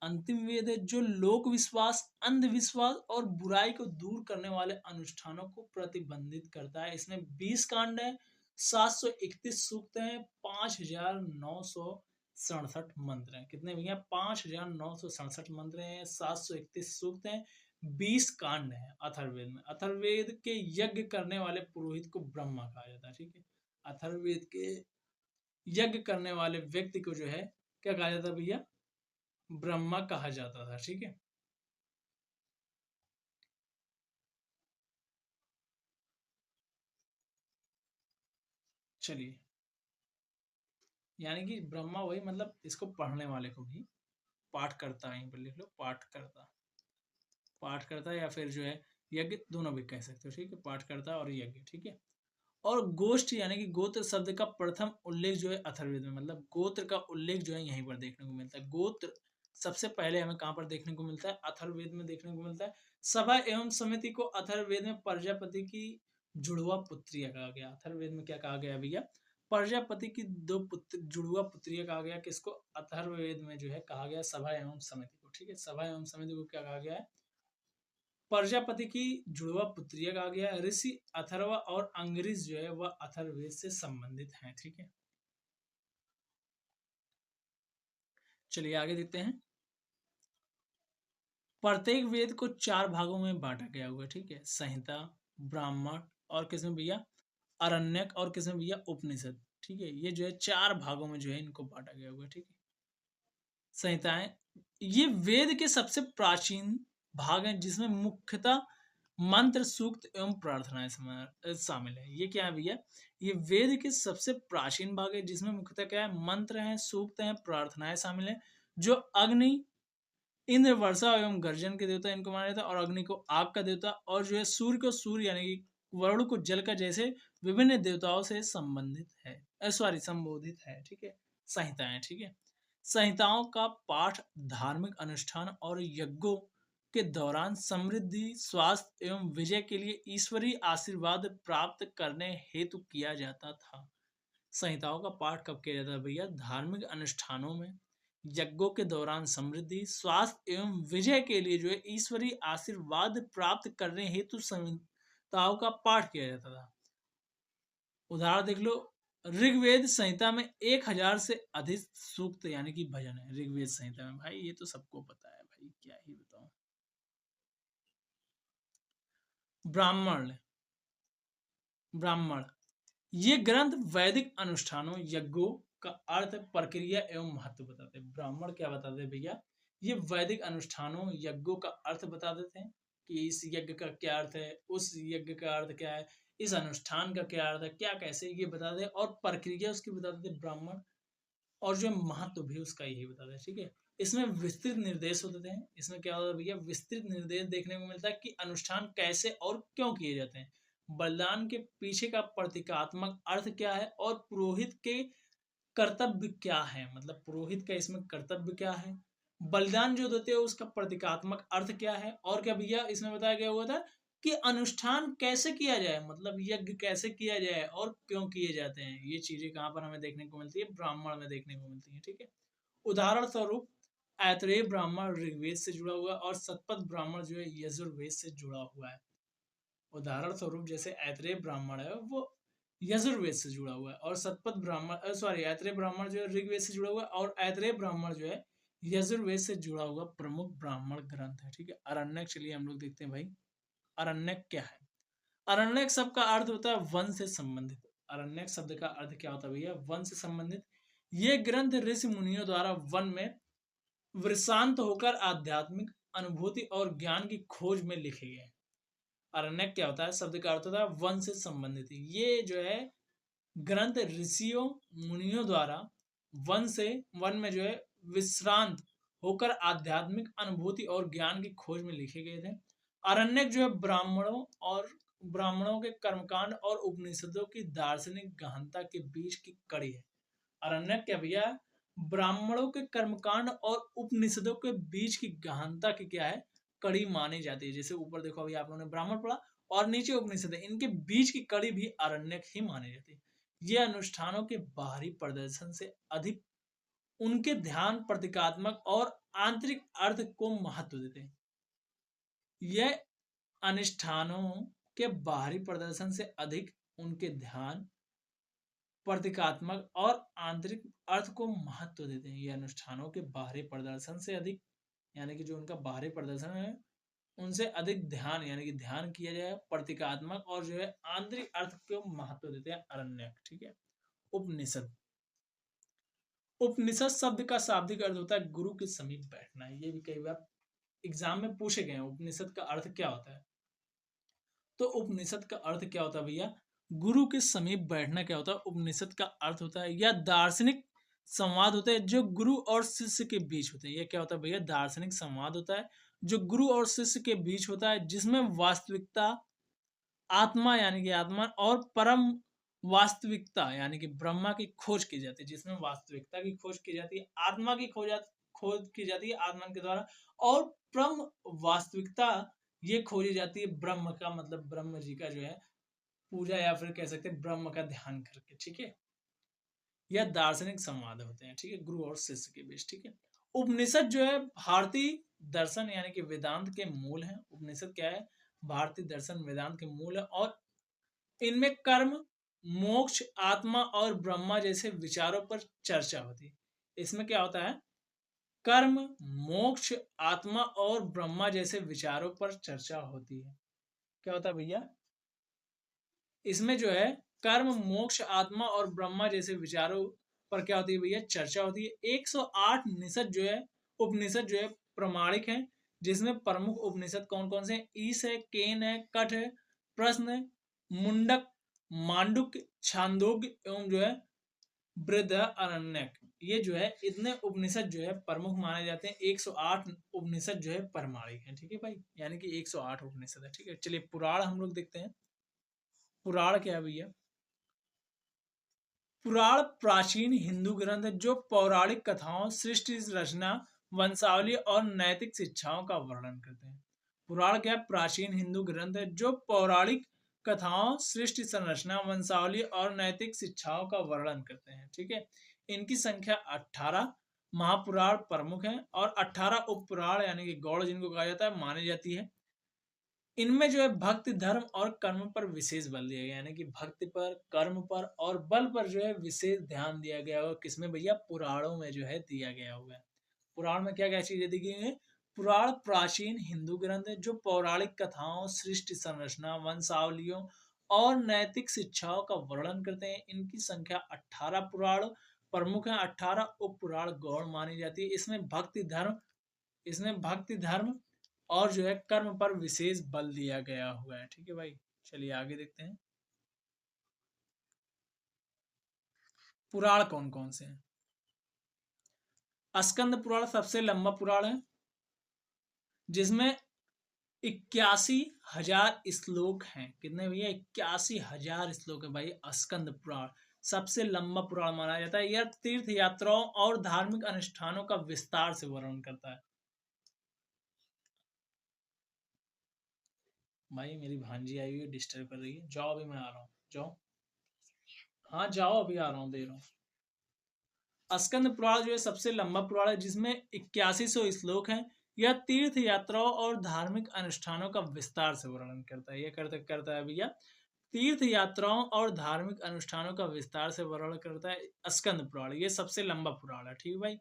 अंतिम वेद है जो लोक विश्वास, अंधविश्वास और बुराई को दूर करने वाले अनुष्ठानों को प्रतिबंधित करता है। इसमें 20 कांड है, 731 सूक्त हैं, 5967 मंत्र हैं। कितने भैया, 5967 मंत्र हैं, 731 सूक्त हैं, 20 कांड है अथर्ववेद में। अथर्ववेद के यज्ञ करने वाले पुरोहित को ब्रह्मा कहा जाता है, ठीक है। अथर्ववेद के यज्ञ करने वाले व्यक्ति को जो है क्या कहा जाता है भैया, ब्रह्मा कहा जाता था, ठीक है। चलिए, यानी कि ब्रह्मा वही, मतलब इसको पढ़ने वाले को भी पाठ करता, यहीं पर लिख लो, पाठ करता, पाठ करता या फिर जो है यज्ञ, दोनों भी कह सकते हो, ठीक है, पाठ करता और यज्ञ, ठीक है। और गोष्ठ यानी कि गोत्र शब्द का प्रथम उल्लेख जो है अथर्ववेद में, मतलब गोत्र का उल्लेख जो है यहीं पर देखने को मिलता है। गोत्र सबसे पहले हमें कहाँ पर देखने को मिलता है, अथर्ववेद में देखने को मिलता है। सभा एवं समिति को अथर्ववेद में प्रजापति की जुड़वा पुत्री कहा गया। अथर्ववेद में क्या कहा गया भैया, प्रजापति की दो पुत्र जुड़वा पुत्रिया कहा गया, किसको? अथर्ववेद में जो है कहा गया सभा एवं समिति को। ठीक है, सभा एवं समिति को क्या कहा गया है? प्रजापति की जुड़वा पुत्रिया कहा गया। ऋषि अथर्वा और अंग्रेज जो है वह अथर्ववेद से संबंधित हैं। ठीक है, चलिए आगे देखते हैं। प्रत्येक वेद को 4 भागों में बांटा गया हुआ है। ठीक है, संहिता, ब्राह्मण और किसमें भैया? अरण्यक और किसमें भैया? उपनिषद। ठीक है, ये जो है 4 भागों में जो है इनको बांटा गया हुआ है। ठीक है, संहिताएं ये वेद के सबसे प्राचीन भाग हैं जिसमें मुख्यतः मंत्र, सूक्त एवं प्रार्थनाएं शामिल है। ये क्या है भैया? ये वेद के सबसे प्राचीन भाग है जिसमें मुख्यतः क्या है? मंत्र हैं, सूक्त हैं, प्रार्थनाएं शामिल है। जो अग्नि, इंद्र वर्षा एवं गर्जन के देवता इनको माना जाता है, और अग्नि को आग का देवता, और जो है सूर्य को सूर्य यानी कि वरुण को जल का, जैसे विभिन्न देवताओं से संबंधित है, सॉरी संबोधित है। ठीक है, संहिताएं। ठीक है, संहिताओं का पाठ धार्मिक अनुष्ठान और यज्ञों के दौरान समृद्धि, स्वास्थ्य एवं विजय के लिए ईश्वरीय आशीर्वाद प्राप्त करने हेतु किया जाता था। संहिताओं का पाठ कब किया जाता है भैया? धार्मिक अनुष्ठानों में, यज्ञों के दौरान समृद्धि, स्वास्थ्य एवं विजय के लिए जो है ईश्वरीय आशीर्वाद प्राप्त करने हेतु संहिताओं का पाठ किया जाता था। उदाहरण देख लो, ऋग्वेद संहिता में 1000 से अधिक सूक्त यानी कि भजन है ऋग्वेद संहिता में। भाई ये तो सबको पता है भाई, क्या ही बताऊं। ब्राह्मण, ब्राह्मण ये ग्रंथ वैदिक अनुष्ठानों, यज्ञों का अर्थ, प्रक्रिया एवं महत्व बताते हैं। ब्राह्मण क्या बताते हैं भैया? ये वैदिक अनुष्ठानों, यज्ञों का अर्थ बता देते हैं कि इस यज्ञ का क्या अर्थ है, उस यज्ञ का अर्थ क्या है, इस अनुष्ठान का क्या अर्थ है, क्या कैसे, ये बता दें, और प्रक्रिया उसकी बता देते हैं ब्राह्मण, और जो महत्व भी उसका यही बताते हैं। ठीक है, इसमें विस्तृत निर्देश होते हैं। इसमें क्या होता है भैया? विस्तृत निर्देश देखने को मिलता है कि अनुष्ठान कैसे और क्यों किए जाते हैं, बलिदान के पीछे का प्रतीकात्मक अर्थ क्या है, और पुरोहित के कर्तव्य क्या है, मतलब पुरोहित का इसमें कर्तव्य क्या है, बलिदान जो देते हैं उसका प्रतीकात्मक अर्थ क्या है, और क्या भैया इसमें बताया गया हुआ था कि अनुष्ठान कैसे किया जाए, मतलब यज्ञ कैसे किया जाए और क्यों किए जाते हैं। ये चीजें कहाँ पर हमें देखने को मिलती है? ब्राह्मण में देखने को मिलती है। ठीक है, उदाहरण स्वरूप ऐतरेय ब्राह्मण ऋग्वेद से जुड़ा हुआ है, और शतपथ ब्राह्मण जो है यजुर्वेद से जुड़ा हुआ है। उदाहरण स्वरूप जैसे ऐतरेय ब्राह्मण है वो यजुर्वेद से जुड़ा हुआ है, और शतपथ ब्राह्मण, सॉरी ऐतरेय ब्राह्मण जो है ऋग्वेद से जुड़ा हुआ है, और ऐतरेय ब्राह्मण जो है यजुर्वेद से जुड़ा हुआ प्रमुख ब्राह्मण ग्रंथ है। ठीक है, अरण्यक चलिए हम लोग देखते हैं भाई, अरण्यक क्या है? अरण्यक शब्द का अर्थ होता है वन से संबंधित। अरण्यक शब्द का अर्थ क्या होता है भैया? वन से संबंधित। ये ग्रंथ ऋषि मुनियों द्वारा वन में वृषांत होकर आध्यात्मिक अनुभूति और ज्ञान की खोज में लिखे गए। अरण्यक क्या होता है? शब्द का अर्थ होता है वन से संबंधित। ये जो है ग्रंथ ऋषियों मुनियों द्वारा वन में जो है विश्रांत होकर आध्यात्मिक अनुभूति और ज्ञान की खोज में लिखे गए थे। अरण्यक जो है ब्राह्मणों के कर्मकांड और उपनिषदों की दार्शनिक गहनता के बीच की कड़ी है। अरण्यक क्या भैया? ब्राह्मणों के कर्मकांड और उपनिषदों के बीच की गहनता की क्या है? कड़ी मानी जाती है। जैसे ऊपर देखो अभी आप लोगों ने ब्राह्मण पढ़ा और नीचे उपनिषद है, इनके बीच की कड़ी भी अरण्यक ही मानी जाती है। ये अनुष्ठानों के बाहरी प्रदर्शन से अधिक उनके ध्यान, प्रतीकात्मक और आंतरिक अर्थ को महत्व देते हैं। यह अनुष्ठानों के बाहरी प्रदर्शन से अधिक उनके ध्यान, प्रतीकात्मक और आंतरिक अर्थ को महत्व देते हैं। ये अनुष्ठानों के बाहरी प्रदर्शन से अधिक, यानी कि जो उनका बाहरी प्रदर्शन है उनसे अधिक ध्यान, यानी कि ध्यान किया जाए, प्रतीकात्मक और जो है आंतरिक अर्थ को महत्व देते हैं अरण्यक। ठीक है, उपनिषद। उपनिषद शब्द का शाब्दिक अर्थ होता है गुरु के समीप बैठना। ये भी कई बार एग्जाम में पूछे गए हैं, उपनिषद का अर्थ क्या होता है? तो उपनिषद का अर्थ क्या होता है भैया? गुरु के समीप बैठना क्या होता है? उपनिषद का अर्थ होता है यह दार्शनिक संवाद होता है जो गुरु और शिष्य के बीच होते हैं। यह क्या होता है भैया? दार्शनिक संवाद होता है जो गुरु और शिष्य के बीच होता है, जिसमें वास्तविकता, आत्मा यानी कि आत्मा, और परम वास्तविकता यानी कि ब्रह्मा की खोज की जाती है। जिसमें वास्तविकता की खोज की जाती है, आत्मा की खोज की जाती है आत्मा के द्वारा, और परम वास्तविकता ये खोजी जाती है ब्रह्म का, मतलब ब्रह्म जी का जो है पूजा, या फिर कह सकते हैं ब्रह्म का ध्यान करके। ठीक है, या दार्शनिक संवाद होते हैं, ठीक है, गुरु और शिष्य के बीच, ठीक है। उपनिषद जो है भारतीय दर्शन यानी कि वेदांत के मूल हैं। उपनिषद क्या है? भारतीय दर्शन वेदांत के मूल है और इनमें कर्म, मोक्ष, आत्मा और ब्रह्मा जैसे विचारों पर चर्चा होती है। इसमें क्या होता है? कर्म, मोक्ष, आत्मा और ब्रह्मा जैसे विचारों पर चर्चा होती है। क्या होता है भैया? इसमें जो है कर्म, मोक्ष, आत्मा और ब्रह्मा जैसे विचारों पर क्या होती है भैया? चर्चा होती है। 108 निषद जो है, उपनिषद जो है प्रमाणिक है, जिसमें प्रमुख उपनिषद कौन कौन से हैं? ईश है, केन है, कठ है, प्रश्न है, मुंडक, मांडुक्य, छांदोग्य एवं जो है बृहदारण्यक। ये जो है इतने उपनिषद जो है प्रमुख माने जाते हैं। 108 उपनिषद जो है प्रमाणिक है, ठीक है भाई, यानी कि 108 उपनिषद है, ठीक है। चलिए पुराण हम लोग देखते हैं। पुराण क्या है भैया? पुराण प्राचीन हिंदू ग्रंथ है जो पौराणिक कथाओं, सृष्टि रचना, वंशावली और नैतिक शिक्षाओं का वर्णन करते हैं। पुराण क्या है? प्राचीन हिंदू ग्रंथ है जो पौराणिक कथाओं, सृष्टि संरचना, वंशावली और नैतिक शिक्षाओं का वर्णन करते हैं, ठीक है। इनकी संख्या 18 महापुराण प्रमुख है और 18 उपपुराण यानी कि गौड़ जिनको कहा जाता है मानी जाती है। इनमें जो है भक्ति, धर्म और कर्म पर विशेष बल दिया गया, यानी कि भक्ति पर, कर्म पर और बल पर जो है विशेष ध्यान दिया गया और किसमें भैया? पुराणों में जो है दिया गया हुआ है। पुराण में क्या क्या चीजें दी गई हैं? पुराण प्राचीन हिंदू ग्रंथ है जो पौराणिक कथाओं, सृष्टि संरचना, वंशावलियों और नैतिक शिक्षाओं का वर्णन करते हैं। इनकी संख्या 18 पुराण प्रमुख है, 18 उप पुराण गौड़ मानी जाती है। इसमें भक्ति, धर्म और जो है कर्म पर विशेष बल दिया गया हुआ है, ठीक है भाई। चलिए आगे देखते हैं पुराण कौन कौन से हैं। स्कंद पुराण सबसे लंबा पुराण है जिसमें 81,000 श्लोक हैं। कितने भैया? 81,000 श्लोक है भाई। स्कंद पुराण सबसे लंबा पुराण माना जाता है। यह तीर्थ यात्राओं और धार्मिक अनुष्ठानों का विस्तार से वर्णन करता है। भाई मेरी भांजी आई हुई है, डिस्टर्ब कर रही है। जाओ अभी मैं आ रहा हूँ, जाओ। हाँ जाओ, अभी आ रहा हूँ, दे रहा हूँ। स्कंद पुराण जो है सबसे लंबा पुराण है जिसमें 8100 श्लोक हैं। यह तीर्थ यात्राओं और धार्मिक अनुष्ठानों का विस्तार से वर्णन करता है। यह करता है भैया, तीर्थ यात्राओं और धार्मिक अनुष्ठानों का विस्तार से वर्णन करता है स्कंद पुराण। ये सबसे लंबा पुराण है, ठीक है भाई।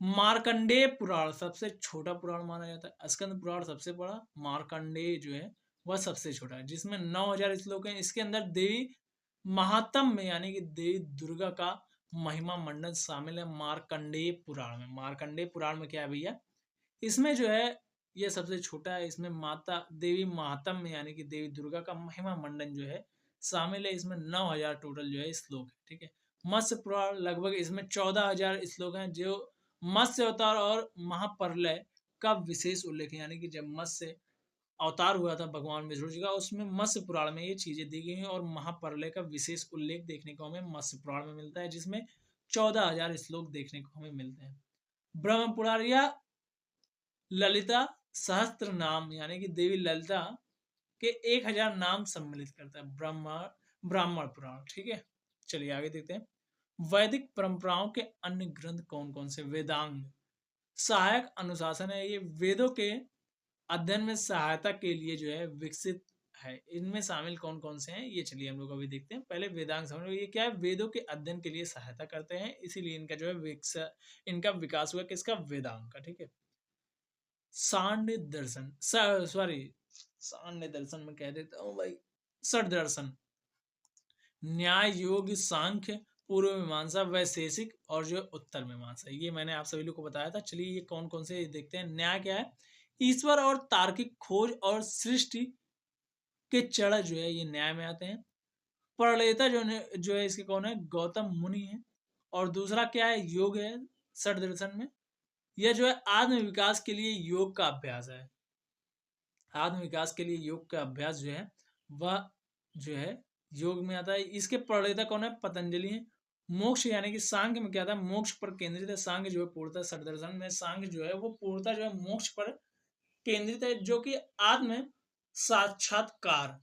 मार्कंडेय पुराण सबसे छोटा पुराण माना जाता है। स्कंद पुराण सबसे बड़ा, मार्कंडेय जो है वह सबसे छोटा है जिसमें 9,000 श्लोक हैं। इसके अंदर देवी महात्म में यानी कि देवी दुर्गा का महिमा मंडन शामिल है मार्कंडेय पुराण में। मार्कंडेय पुराण में क्या है भैया? इसमें जो है ये सबसे छोटा है। इसमें माता देवी महात्म में यानी कि देवी दुर्गा का महिमा मंडन जो है शामिल है। इसमें 9,000 टोटल जो है श्लोक है, ठीक है। मत्स्य पुराण लगभग इसमें 14,000 श्लोक हैं जो मत्स्य अवतार और महाप्रलय का विशेष उल्लेख है, यानी कि जब मत्स्य अवतार हुआ था भगवान विष्णु जी का, उसमें मत्स्य पुराण में ये चीजें दी गई हैं और महाप्रलय का विशेष उल्लेख देखने को हमें मत्स्य पुराण में मिलता है जिसमें 14,000 श्लोक देखने को हमें मिलते हैं। ब्रह्म पुराण या ललिता सहस्त्र नाम यानी कि देवी ललिता के 1,000 नाम सम्मिलित करता है ब्राह्मण पुराण, ठीक है। चलिए आगे देखते हैं। वैदिक परंपराओं के अन्य ग्रंथ कौन कौन से? वेदांग सहायक अनुशासन है। ये वेदों के अध्ययन में सहायता के लिए जो है विकसित है। इनमें शामिल कौन कौन से हैं ये चलिए हम लोग अभी देखते हैं। पहले वेदांग समझ लो, ये क्या है? वेदों के अध्ययन के लिए सहायता करते हैं, इसीलिए इनका जो है इनका विकास हुआ किसका? वेदांग का, ठीक है। सांड दर्शन सॉरी सांड दर्शन में कह देता हूँ भाई, षड दर्शन, न्याय, योग, सांख्य, पूर्व मीमांसा, वैशेषिक और जो उत्तर मीमांसा, ये मैंने आप सभी लोग को बताया था। चलिए ये कौन कौन से देखते हैं। न्याय क्या है? ईश्वर और तार्किक खोज और सृष्टि के चरण जो है ये न्याय में आते हैं। प्रणेता जो है इसके कौन है? गौतम मुनि है। और दूसरा क्या है? योग है षड दर्शन में। यह जो है आत्म विकास के लिए योग का अभ्यास है। आत्म विकास के लिए योग का अभ्यास जो है वह जो है योग में आता है। इसके प्रणेता कौन है? पतंजलि है। मोक्ष यानी कि सांख्य में क्या था? मोक्ष पर केंद्रित है। सांख्य जो है पूर्णतः सदर्शन में सांख्य जो है वो पूर्णतः जो है मोक्ष पर केंद्रित है, जो कि आत्म साक्षात्कार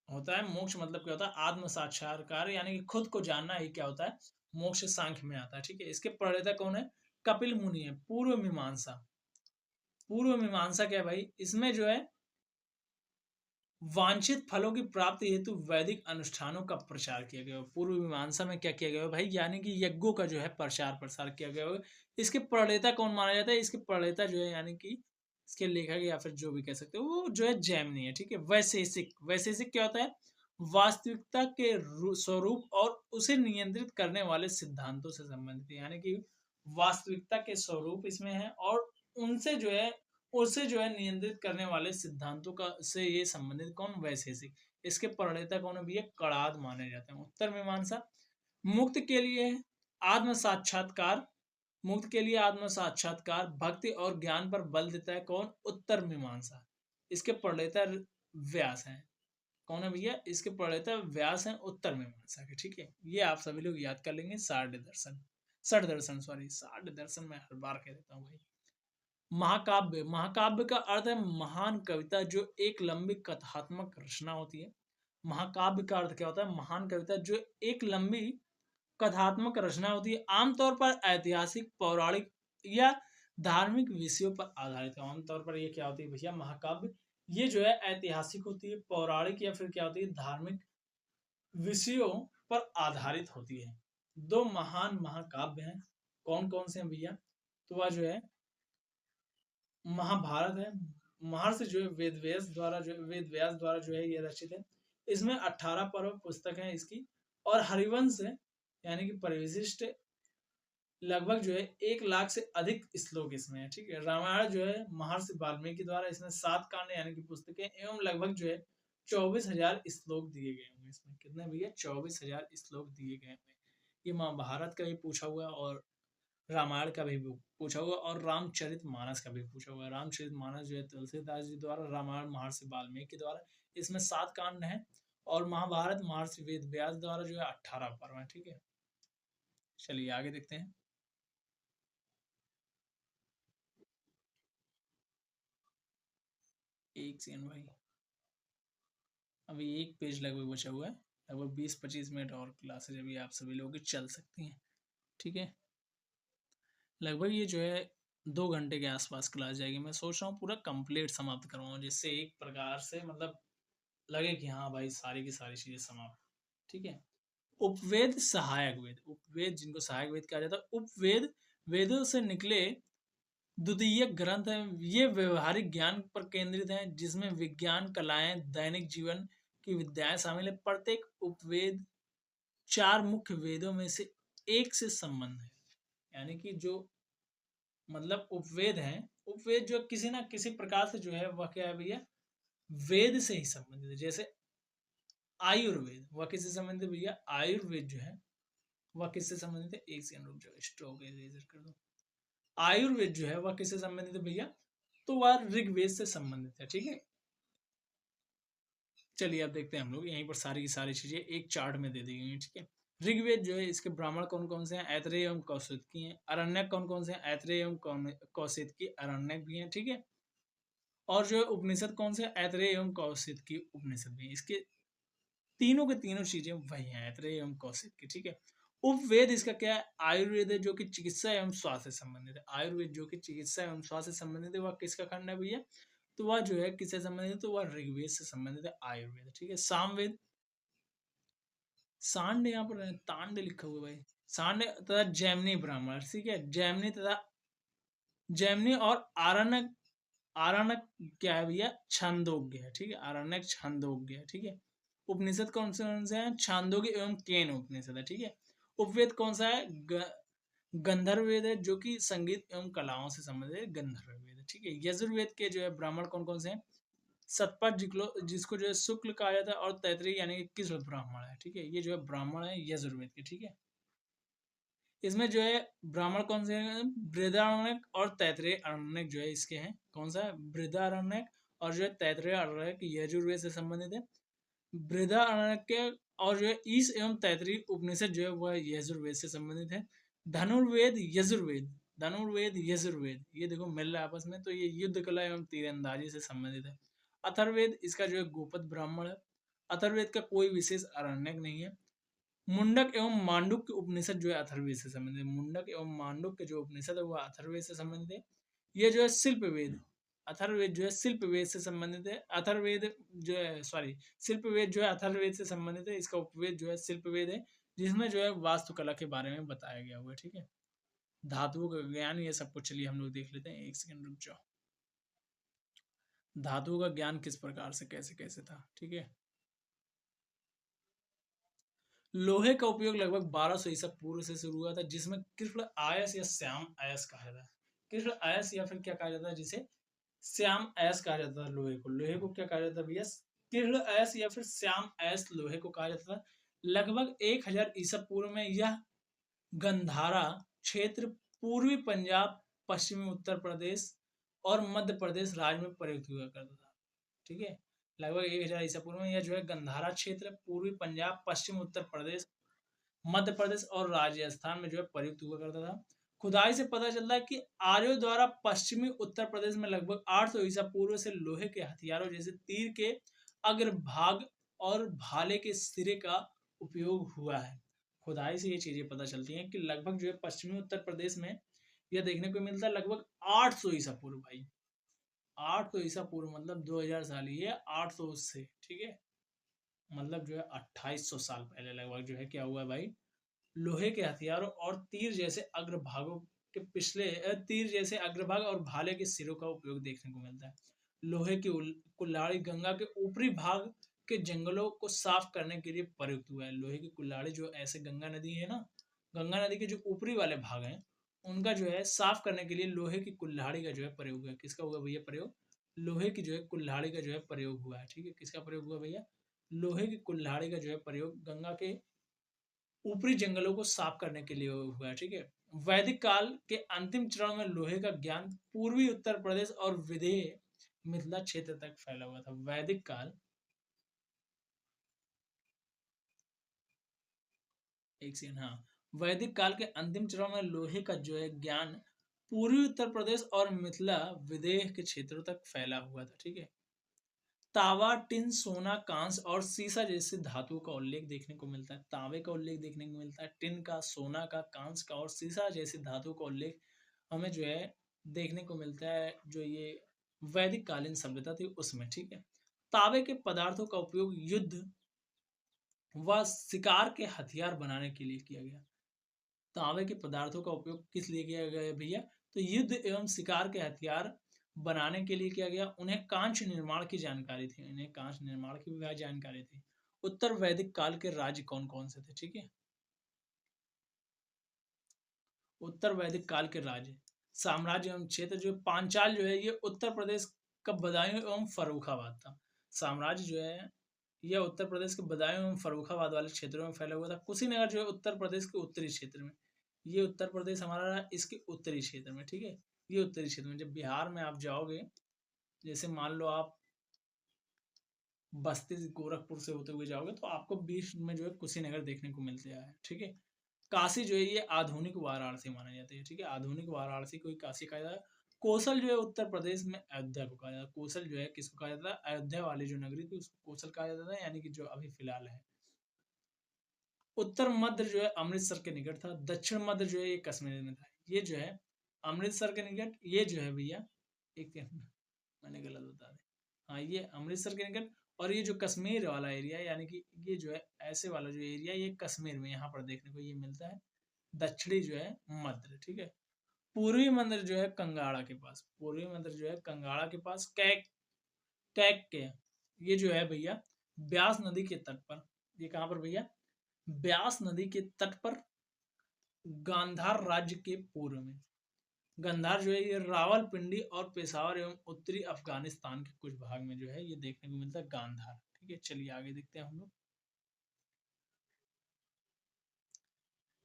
होता है। मोक्ष मतलब क्या होता है? आत्म साक्षात्कार, यानी कि खुद को जानना ही क्या होता है? मोक्ष सांख्य में आता है। ठीक है, इसके प्रणेता कौन है? कपिल मुनि है। पूर्व मीमांसा, पूर्व मीमांसा क्या है भाई? इसमें जो है वांछित फलों की प्राप्ति हेतु वैदिक अनुष्ठानों का प्रचार किया गया है। पूर्व मीमांसा में क्या किया गया है भाई? यानी कि यज्ञों का जो है प्रचार प्रसार किया गया है। इसके प्रणेता कौन माना जाता है? इसके प्रणेता जो है, यानी कि इसके लेखक या फिर जो भी कह सकते हो, वो जो है जैमिनी है। ठीक है, वैशेषिक, वैशेषिक क्या होता है? वास्तविकता के स्वरूप और उसे नियंत्रित करने वाले सिद्धांतों से संबंधित है। यानी कि वास्तविकता के स्वरूप इसमें है और उनसे जो है, उसे जो है नियंत्रित करने वाले सिद्धांतों का से ये संबंधित कौन? वैशेषिक। इसके प्रणेता कौन है भैया? कणाद माने जाते हैं। उत्तर मीमांसा मुक्त के लिए आत्म साक्षात्कार, मुक्त के लिए आत्म साक्षात्कार, भक्ति और ज्ञान पर बल देता है कौन? उत्तर मीमांसा। इसके प्रणेता व्यास हैं। कौन है भैया? इसके प्रणेता व्यास हैं उत्तर मीमांसा के। ठीक है, ये आप सभी लोग याद कर लेंगे। साढ़ दर्शन, षड दर्शन, सॉरी साढ़ दर्शन मैं हर बार कह देता हूँ भाई। महाकाव्य, महाकाव्य का अर्थ है महान कविता जो एक लंबी कथात्मक रचना होती है। महाकाव्य का अर्थ क्या होता है? महान कविता जो एक लंबी कथात्मक रचना होती है, आमतौर पर ऐतिहासिक, पौराणिक या धार्मिक विषयों पर आधारित है। आमतौर पर ये क्या होती है भैया? महाकाव्य ये जो है ऐतिहासिक होती है, पौराणिक या फिर क्या होती है? धार्मिक विषयों पर आधारित होती है। दो महान महाकाव्य हैं, कौन कौन से हैं भैया? तो वह जो है महाभारत है। महर्षि जो है वेद व्यास द्वारा जो है ये रचित है। इसमें 18 पर्व पुस्तक है इसकी। और हरिवंश है, यानी कि परिशिष्ट, लगभग जो है 1 लाख से अधिक श्लोक इसमें है। ठीक है, रामायण जो है महर्षि वाल्मीकि द्वारा, इसमें 7 कांड यानी कि पुस्तकें एवं लगभग जो है 24,000 श्लोक दिए गए होंगे। इसमें कितने भैया? 24,000 श्लोक दिए गए हैं। ये महाभारत का भी पूछा हुआ है और रामायण का भी पूछा हुआ और रामचरितमानस का भी पूछा हुआ है। रामचरितमानस जो है तुलसीदास जी द्वारा, रामायण महर्षि वाल्मीकि द्वारा, इसमें 7 कांड हैं। और महाभारत महर्षि वेद व्यास द्वारा जो है 18 पर्व है। ठीक है, चलिए आगे देखते हैं। एक सेकंड भाई, अभी एक पेज लगभग बचा हुआ है। लगभग 20-25 मिनट और क्लासेज अभी आप सभी लोगों की चल सकती हैं। ठीक है, लगभग ये जो है 2 घंटे के आसपास क्लास जाएगी। मैं सोच रहा हूँ पूरा कंप्लीट समाप्त करवाऊँ, जिससे एक प्रकार से मतलब लगे कि हाँ भाई सारी की सारी चीजें समाप्त। ठीक है, उपवेद सहायक वेद, उपवेद जिनको सहायक वेद कहा जाता है, उपवेद वेदों से निकले द्वितीय ग्रंथ हैं। ये व्यवहारिक ज्ञान पर केंद्रित हैं, जिसमें विज्ञान, कलाएं, दैनिक जीवन की विद्याएं शामिल है। प्रत्येक उपवेद 4 मुख्य वेदों में से एक से संबंध है। यानी कि जो मतलब उपवेद हैं, उपवेद जो किसी ना किसी प्रकार से जो है वह क्या है भैया? वेद से ही संबंधित है। जैसे आयुर्वेद, वह किससे संबंधित है भैया? आयुर्वेद जो है वह किससे संबंधित है? एक सेकंड रुक जाओ, स्टॉप इरेजर कर दो। आयुर्वेद जो है वह किससे संबंधित है भैया? तो वह ऋग्वेद से संबंधित है। ठीक है, चलिए अब देखते हैं हम लोग। यहीं पर सारी की सारी चीजें एक चार्ट में दे दी गई हैं। ठीक है, ऋग्वेद जो है इसके ब्राह्मण कौन कौन से हैं? ऐतरेय एवं कौशिकी हैं। अरण्यक कौन कौन से हैं? ऐतरेय एवं कौशिकी, अरण्यक भी हैं। ठीक है, और जो है उपनिषद कौन से हैं? ऐतरेय एवं कौशिकी उपनिषद भी हैं। इसके तीनों के तीनों चीजें वही हैं, ऐतरेय एवं कौशिकी। ठीक है, उपवेद इसका क्या है? आयुर्वेद है, जो कि चिकित्सा एवं स्वास्थ्य से संबंधित है। आयुर्वेद जो कि चिकित्सा एवं स्वास्थ्य से संबंधित है, वह किसका खंड है भैया? तो वह जो है किससे संबंधित है? तो वह ऋग्वेद से संबंधित है, आयुर्वेद। ठीक है, सामवेद, सांड यहाँ पर तांड लिखा हुआ है भाई। सांड तथा जैमिनी ब्राह्मण। ठीक है, जैमिनी तथा जैमिनी और आरण्यक, आरण्यक क्या है भैया? छंदोग्य है। ठीक है, आरण्यक छंदोग्य है। ठीक है, उपनिषद कौन से हैं? छांदोग्य एवं केन उपनिषद है। ठीक है, उपवेद कौन सा है? गंधर्व वेद है, जो कि संगीत एवं कलाओं से संबंधित है, गंधर्व वेद है। ठीक है, यजुर्वेद के जो है ब्राह्मण कौन कौन से हैं? सतपथ, जिसको जो है शुक्ल कहा जाता है, और तैतरीय यानी कि कृष्ण ब्राह्मण है। ठीक है, ये जो है ब्राह्मण है यजुर्वेद के। ठीक है, इसमें जो है ब्राह्मण कौन से हैं? बृहदारण्यक और तैतरीय अरण्यक जो है इसके हैं। कौन सा है? बृहदारण्यक और जो है तैतरीय अरण्यक यजुर्वेद से संबंधित है। बृहदारण्यक और जो है ईश एवं तैतरीय उपनिषद जो है वह यजुर्वेद से संबंधित है। धनुर्वेद यजुर्वेद, धनुर्वेद यजुर्वेद, ये देखो मिल रहा है आपस में, तो ये युद्ध कला एवं तीरंदाजी से संबंधित है। अथर्ववेद इसका जो है गोपद ब्राह्मण है। अथर्ववेद का कोई विशेष आरण्यक नहीं है। मुंडक एवं मांडुक्य उपनिषद जो है अथर्ववेद से संबंधित है। मुंडक एवं मांडुक्य जो उपनिषद है वह अथर्ववेद से संबंधित है। ये जो है शिल्प वेद, अथर्ववेद जो है शिल्प वेद से संबंधित है। अथर्ववेद जो है सॉरी शिल्प वेद जो है अथर्ववेद से संबंधित है। इसका उपवेद जो है शिल्प वेद है, जिसमें जो है वास्तुकला के बारे में बताया गया हुआ है। ठीक है, धातुओं का ज्ञान ये सब कुछ चलिए हम लोग देख लेते हैं। एक सेकंड रुक जाओ। धातुओं का ज्ञान किस प्रकार से कैसे कैसे था। ठीक है, लोहे का उपयोग लगभग 1200 ईसा पूर्व से शुरू हुआ था, जिसमें कृष्ण आयस या श्याम आयस कहा जाता है। कृष्ण आयस या फिर क्या कहा जाता है, जिसे श्याम अयस कहा जाता था। लोहे को क्या कहा जाता है भैया, कृष्ण अयस या फिर श्याम अयस लोहे को कहा जाता था। लगभग 1000 ईसा पूर्व में यह गंधारा क्षेत्र पूर्वी पंजाब, पश्चिमी उत्तर प्रदेश और मध्य प्रदेश राज्य में प्रयुक्त हुआ करता था। ठीक है, लगभग 1000 ईसा पूर्व में यह जो है गंधारा क्षेत्र पूर्वी पंजाब, पश्चिम उत्तर प्रदेश, मध्य प्रदेश और राजस्थान में जो है प्रयुक्त हुआ करता था। खुदाई से पता चलता है कि आर्यों द्वारा पश्चिमी उत्तर प्रदेश में लगभग 800 ईसा पूर्व से लोहे के हथियारों जैसे तीर के अग्रभाग और भाले के सिरे का उपयोग हुआ है। खुदाई से ये चीजें पता चलती हैं कि लगभग जो है पश्चिमी उत्तर प्रदेश में यह देखने को मिलता है लगभग 800 ईसा पूर्व भाई। 800 ईसा पूर्व मतलब 2000 साल, ये 800 उससे, ठीक है, मतलब जो है 2800 साल पहले लगभग जो है क्या हुआ है भाई, लोहे के हथियारों और तीर जैसे अग्रभागों के पिछले तीर जैसे अग्रभाग और भाले के सिरों का उपयोग देखने को मिलता है। लोहे की कुल्हाड़ी गंगा के ऊपरी भाग के जंगलों को साफ करने के लिए प्रयुक्त हुआ है। लोहे की कुल्हाड़ी जो ऐसे गंगा नदी है ना, गंगा नदी के जो ऊपरी वाले भाग हैं उनका जो है साफ करने के लिए लोहे की कुल्हाड़ी का जो है प्रयोग हुआ है। किसका हुआ भैया प्रयोग, लोहे की जो है कुल्हाड़ी का जो है प्रयोग हुआ है। ठीक है, किसका प्रयोग हुआ भैया, लोहे की कुल्हाड़ी का जो है प्रयोग गंगा के ऊपरी जंगलों को साफ करने के लिए हुआ है। ठीक है, वैदिक काल के अंतिम चरण में लोहे का ज्ञान पूर्वी उत्तर प्रदेश और विदेह मिथिला क्षेत्र तक फैला हुआ था। वैदिक काल, एक सेकंड, हाँ, वैदिक काल के अंतिम चरण में लोहे का जो है ज्ञान पूर्वी उत्तर प्रदेश और मिथिला विदेह के क्षेत्रों तक फैला हुआ था। ठीक है, तांबा, टिन, सोना, कांस्य और सीसा जैसे धातुओं का उल्लेख देखने को मिलता है। तांबे का उल्लेख देखने को मिलता है, टिन का, सोना का, कांस्य का और सीसा जैसी धातुओं का उल्लेख हमें जो है देखने को मिलता है जो ये वैदिक कालीन सभ्यता थी उसमें। ठीक है, तांबे के पदार्थों का उपयोग युद्ध व शिकार के हथियार बनाने के लिए किया गया। तांबे के पदार्थों का उपयोग किस लिए किया गया है भैया, तो युद्ध एवं शिकार के हथियार बनाने के लिए किया गया। उन्हें कांच निर्माण की जानकारी थी, उन्हें कांच निर्माण की भी जानकारी थी। उत्तर वैदिक काल के राज्य कौन कौन से थे, ठीक है, उत्तर वैदिक काल के राज्य साम्राज्य एवं क्षेत्र जो पांचाल जो है ये उत्तर प्रदेश का बदायूं एवं फर्रुखाबाद था। साम्राज्य जो है यह उत्तर प्रदेश के बदायूं एवं फर्रुखाबाद वाले क्षेत्रों में फैला हुआ था। कुशीनगर जो है उत्तर प्रदेश के उत्तरी क्षेत्र में, ये उत्तर प्रदेश हमारा रहा इसके उत्तरी क्षेत्र में। ठीक है, ये उत्तरी क्षेत्र में, जब बिहार में आप जाओगे, जैसे मान लो आप बस्ती गोरखपुर से होते हुए जाओगे तो आपको बीच में जो है कुशीनगर देखने को मिलते है। ठीक है, काशी जो है ये आधुनिक वाराणसी माना जाता है। ठीक है, आधुनिक वाराणसी को काशी कहा जाता है। कौशल जो है उत्तर प्रदेश में अयोध्या को कहा जाता है। कौशल जो है किसको कहा जाता है, अयोध्या वाली जो नगरी थी उसको कौशल कहा जाता था, यानी कि जो अभी फिलहाल है। उत्तर मध्य जो है अमृतसर के निकट था। दक्षिण मध्य जो है ये कश्मीर में था। ये जो है अमृतसर के निकट, ये जो है भैया, एक मैंने गलत बता दिया, हाँ ये अमृतसर के निकट, और ये जो कश्मीर वाला एरिया यानी कि ये जो है ऐसे वाला जो एरिया ये कश्मीर में यहाँ पर देखने को ये मिलता है। दक्षिणी जो है मध्य, ठीक है, पूर्वी मंदिर जो है कंगाड़ा के पास, पूर्वी मंदिर जो है कंगाड़ा के पास कैक, कैक के, ये जो है भैया ब्यास नदी के तट पर, ये कहाँ पर भैया, ब्यास नदी के तट पर गांधार राज्य के पूर्व में। गांधार जो है ये रावलपिंडी और पेशावर एवं उत्तरी अफगानिस्तान के कुछ भाग में जो है ये देखने को मिलता है गांधार। ठीक है, चलिए आगे देखते हैं हम लोग।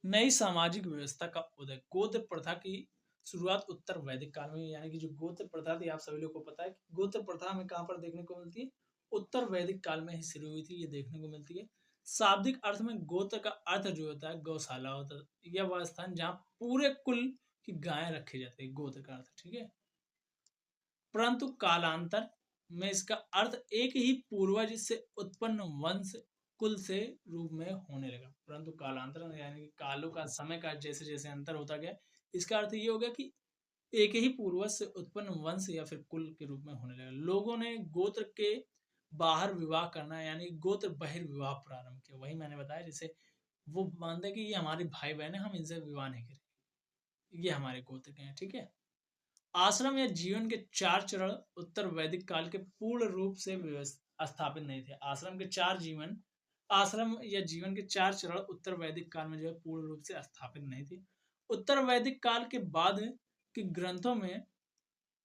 नई सामाजिक व्यवस्था का उदय, गोत्र प्रथा की शुरुआत उत्तर वैदिक काल में, यानी कि जो गोत्र प्रथा थी आप सभी लोग को पता है कि गोत्र प्रथा हमें कहाँ पर देखने को मिलती है, उत्तर वैदिक काल में ही शुरू हुई थी, ये देखने को मिलती है। शाब्दिक अर्थ में गोत्र का अर्थ जो होता है गौशाला होता है, यह वह स्थान जहाँ पूरे कुल की गायें रखी जाती है, गोत्र का अर्थ। ठीक है, परंतु कालांतर में इसका अर्थ एक ही पूर्वज से उत्पन्न वंश कुल से रूप में होने लगा, परंतु कालांतर यानी कि कालों का समय का जैसे जैसे अंतर होता गया, इसका अर्थ ये हो गया कि एक ही पूर्वज से उत्पन्न वंश या फिर कुल के रूप में होने लगा। लोगों ने गोत्र के बाहर विवाह करना यानी गोत्र बहिर्विवाह प्रारंभ किया। वही मैंने बताया, जैसे वो मानते हैं कि ये हमारे भाई बहन है, हम इनसे विवाह नहीं करेंगे, ये हमारे गोत्र के हैं, ठीक है। आश्रम या जीवन के 4 चरण उत्तर वैदिक काल के पूर्ण रूप से स्थापित नहीं थे। आश्रम या जीवन के 4 चरण उत्तर वैदिक काल में जो है पूर्ण रूप से स्थापित नहीं थे। उत्तर वैदिक काल के बाद के ग्रंथों में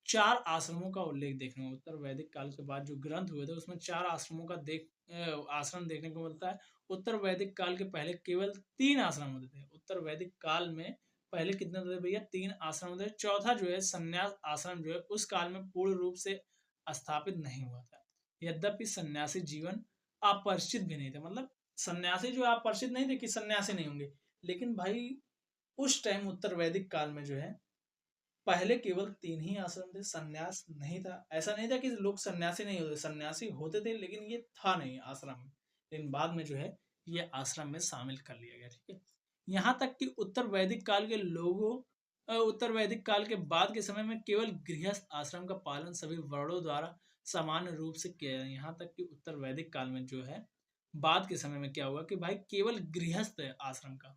4 आश्रमों का उल्लेख देखने को, उत्तर वैदिक काल के बाद जो ग्रंथ हुए थे उसमें 4 आश्रमों का आश्रम देखने को मिलता है। उत्तर वैदिक काल के पहले केवल 3 आश्रम होते थे। उत्तर वैदिक काल में पहले कितने होते थे भैया? 3 आश्रम होते थे। चौथा जो है संन्यास आश्रम जो है उस काल में पूर्ण रूप से स्थापित नहीं हुआ था। यद्यपि सन्यासी जीवन अपरिचित भी नहीं था, मतलब सन्यासी जो अपरिचित नहीं थे कि सन्यासी नहीं होंगे, लेकिन भाई उस टाइम उत्तर वैदिक काल में जो है पहले केवल 3 ही आश्रम थे, सन्यास नहीं था। ऐसा नहीं था कि लोग सन्यासी नहीं होते, सन्यासी होते थे, लेकिन ये था नहीं आश्रम में। लेकिन बाद में जो है ये आश्रम में शामिल कर लिया गया, ठीक है। यहाँ तक कि उत्तर वैदिक काल के लोगों उत्तर वैदिक काल के बाद के समय में केवल गृहस्थ आश्रम का पालन सभी वर्णों द्वारा सामान्य रूप से किया जाए। यहाँ तक कि उत्तर वैदिक काल में जो है बाद के समय में क्या हुआ कि भाई केवल गृहस्थ आश्रम का,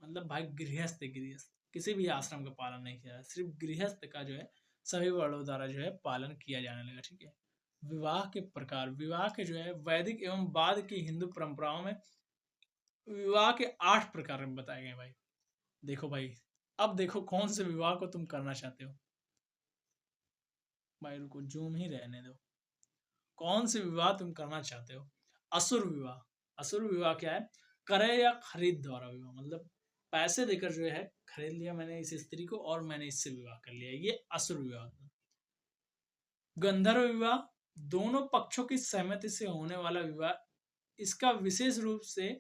मतलब भाई गृहस्थ गृहस्थ किसी भी आश्रम का पालन नहीं किया, सिर्फ गृहस्थ का जो है सभी वर्णों द्वारा जो है पालन किया जाने लगा, ठीक है। विवाह के प्रकार, विवाह के जो है वैदिक एवं बाद की हिंदू परंपराओं में विवाह के 8 प्रकार में बताए गए भाई। देखो भाई, अब देखो कौन से विवाह को तुम करना चाहते हो। भाई रुको, जूम ही रहने दो। कौन से विवाह तुम करना चाहते हो? असुर विवाह। असुर विवाह क्या है? क्रय या खरीद द्वारा विवाह, मतलब पैसे देकर जो है खरीद लिया मैंने इस स्त्री को और मैंने इससे विवाह कर लिया, ये असुर विवाह था। गंधर्व विवाह, दोनों पक्षों की सहमति से होने वाला विवाह, इसका विशेष रूप से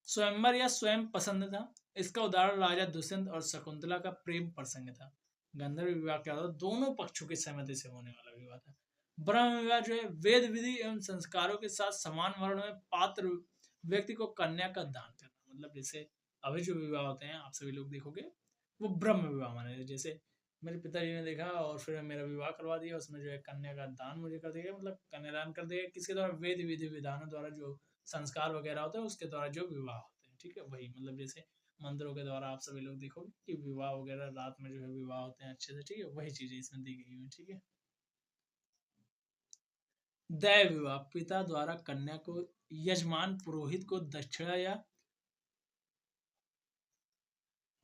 स्वयंवर या स्वयं पसंद था। इसका उदाहरण राजा दुष्यंत और शकुंतला का प्रेम प्रसंग था। गंधर्व विवाह क्या होता? दोनों पक्षों की सहमति से होने वाला विवाह था। ब्रह्म विवाह जो है वेद विधि एवं संस्कारों के साथ समान वर्ण में पात्र व्यक्ति को कन्या का दान करना, मतलब जैसे अभी जो विवाह होते हैं आप सभी लोग देखोगे वो ब्रह्म विवाह माने जाते हैं। जैसे मेरे पिताजी ने देखा और फिर मेरा विवाह करवा दिया, उसमें जो है कन्या का दान मुझे कर दिया, मतलब कन्यादान कर दिया, किसके द्वारा? वेद विधि विधानों द्वारा, जो संस्कार वगैरह होते हैं उसके द्वारा जो विवाह होते हैं, ठीक है। वही मतलब जैसे मंत्रों के द्वारा आप सभी लोग देखोगे कि विवाह वगैरह रात में जो है विवाह होते हैं अच्छे से, ठीक है। वही चीजें इसमें दी गई है, ठीक है। दैव विवाह, पिता द्वारा कन्या को यजमान पुरोहित को दक्षिणा या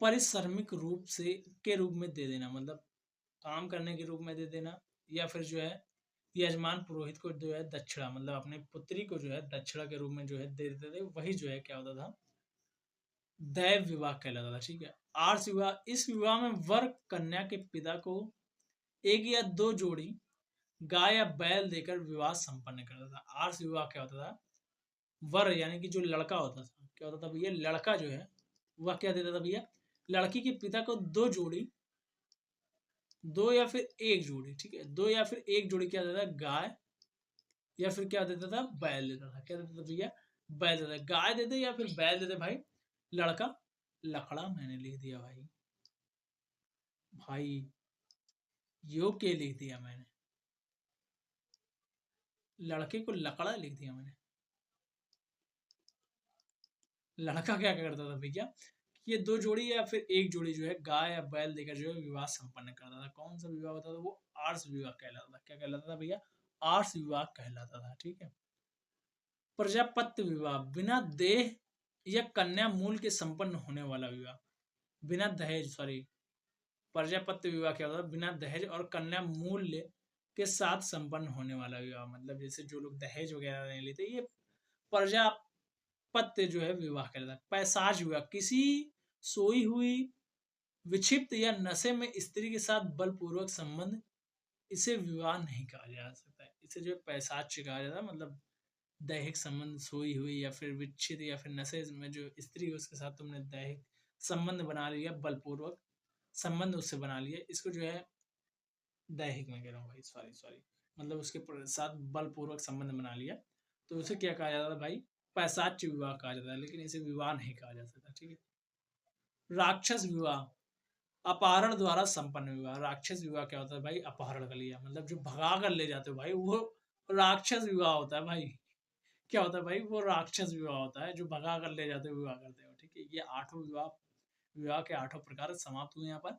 परिश्रमिक रूप से के रूप में दे देना, मतलब काम करने के रूप में दे देना, या फिर जो है यजमान पुरोहित को जो है दक्षिणा, मतलब अपने पुत्री को जो है दक्षिणा के रूप में जो है दे देते थे, वही जो है क्या होता था? दैव विवाह कहलाता था, ठीक है। आर्ष विवाह, इस विवाह में वर कन्या के पिता को एक या दो जोड़ी गाय या बैल देकर विवाह संपन्न करता था। आर्ष विवाह क्या होता था? वर यानी कि जो लड़का होता था, क्या होता था भैया? लड़का जो है वह क्या देता था भैया? लड़की के पिता को दो जोड़ी, दो या फिर एक जोड़ी, ठीक है, दो या फिर एक जोड़ी क्या देता था? गाय या फिर क्या देता था? बैल देता था। क्या देता था भैया? बैल देता था। गाय देते या फिर बैल देते भाई। लड़का, लकड़ा मैंने लिख दिया भाई, भाई योग के लिख दिया मैंने, लड़के को लकड़ा लिख दिया मैंने। लड़का क्या करता था भैया? ये दो जोड़ी या फिर एक जोड़ी जो है गाय या बैल देकर जो है विवाह संपन्न करता था। कौन सा विवाह होता था? वो आर्ष विवाह कहलाता था। क्या कहलाता था भैया? आर्ष विवाह कहलाता था, ठीक है। प्रजापत्य विवाह, बिना देह या कन्या मूल के संपन्न होने वाला विवाह, बिना दहेज, सॉरी, प्रजापत्य विवाह क्या होता है? बिना दहेज और कन्या मूल्य के साथ संपन्न होने वाला विवाह, मतलब जैसे जो लोग दहेज वगैरह नहीं लेते, ये प्रजापत्य जो है विवाह कहलाता है। पैशाच विवाह, किसी सोई हुई, विक्षिप्त या नशे में स्त्री के साथ बलपूर्वक संबंध, इसे विवाह नहीं कहा जा सकता है। इसे जो है पैशाच कहा जाता है, मतलब दैहिक संबंध, सोई हुई या फिर विच्छिद या फिर नशे में जो स्त्री है उसके साथ तुमने दैहिक संबंध बना लिया, बलपूर्वक संबंध उससे बना लिया, इसको जो है दैहिक में कह रहा हूँ भाई, सॉरी सॉरी, मतलब उसके साथ बलपूर्वक संबंध बना लिया, तो उसे क्या कहा जाता है भाई? पैशाच्य विवाह कहा जाता है, लेकिन इसे विवाह नहीं कहा जा सकता, ठीक है। राक्षस विवाह, अपहरण द्वारा संपन्न विवाह। राक्षस विवाह क्या होता है भाई? अपहरण कर लिया, मतलब जो भगा कर ले जाते हो भाई, वो राक्षस विवाह होता है भाई। क्या होता है भाई? वो राक्षस विवाह होता है, जो भगा कर ले जाते हो, विवाह करते हो, ठीक है। ये आठों विवाह, विवाह के आठों प्रकार समाप्त हुए यहाँ पर।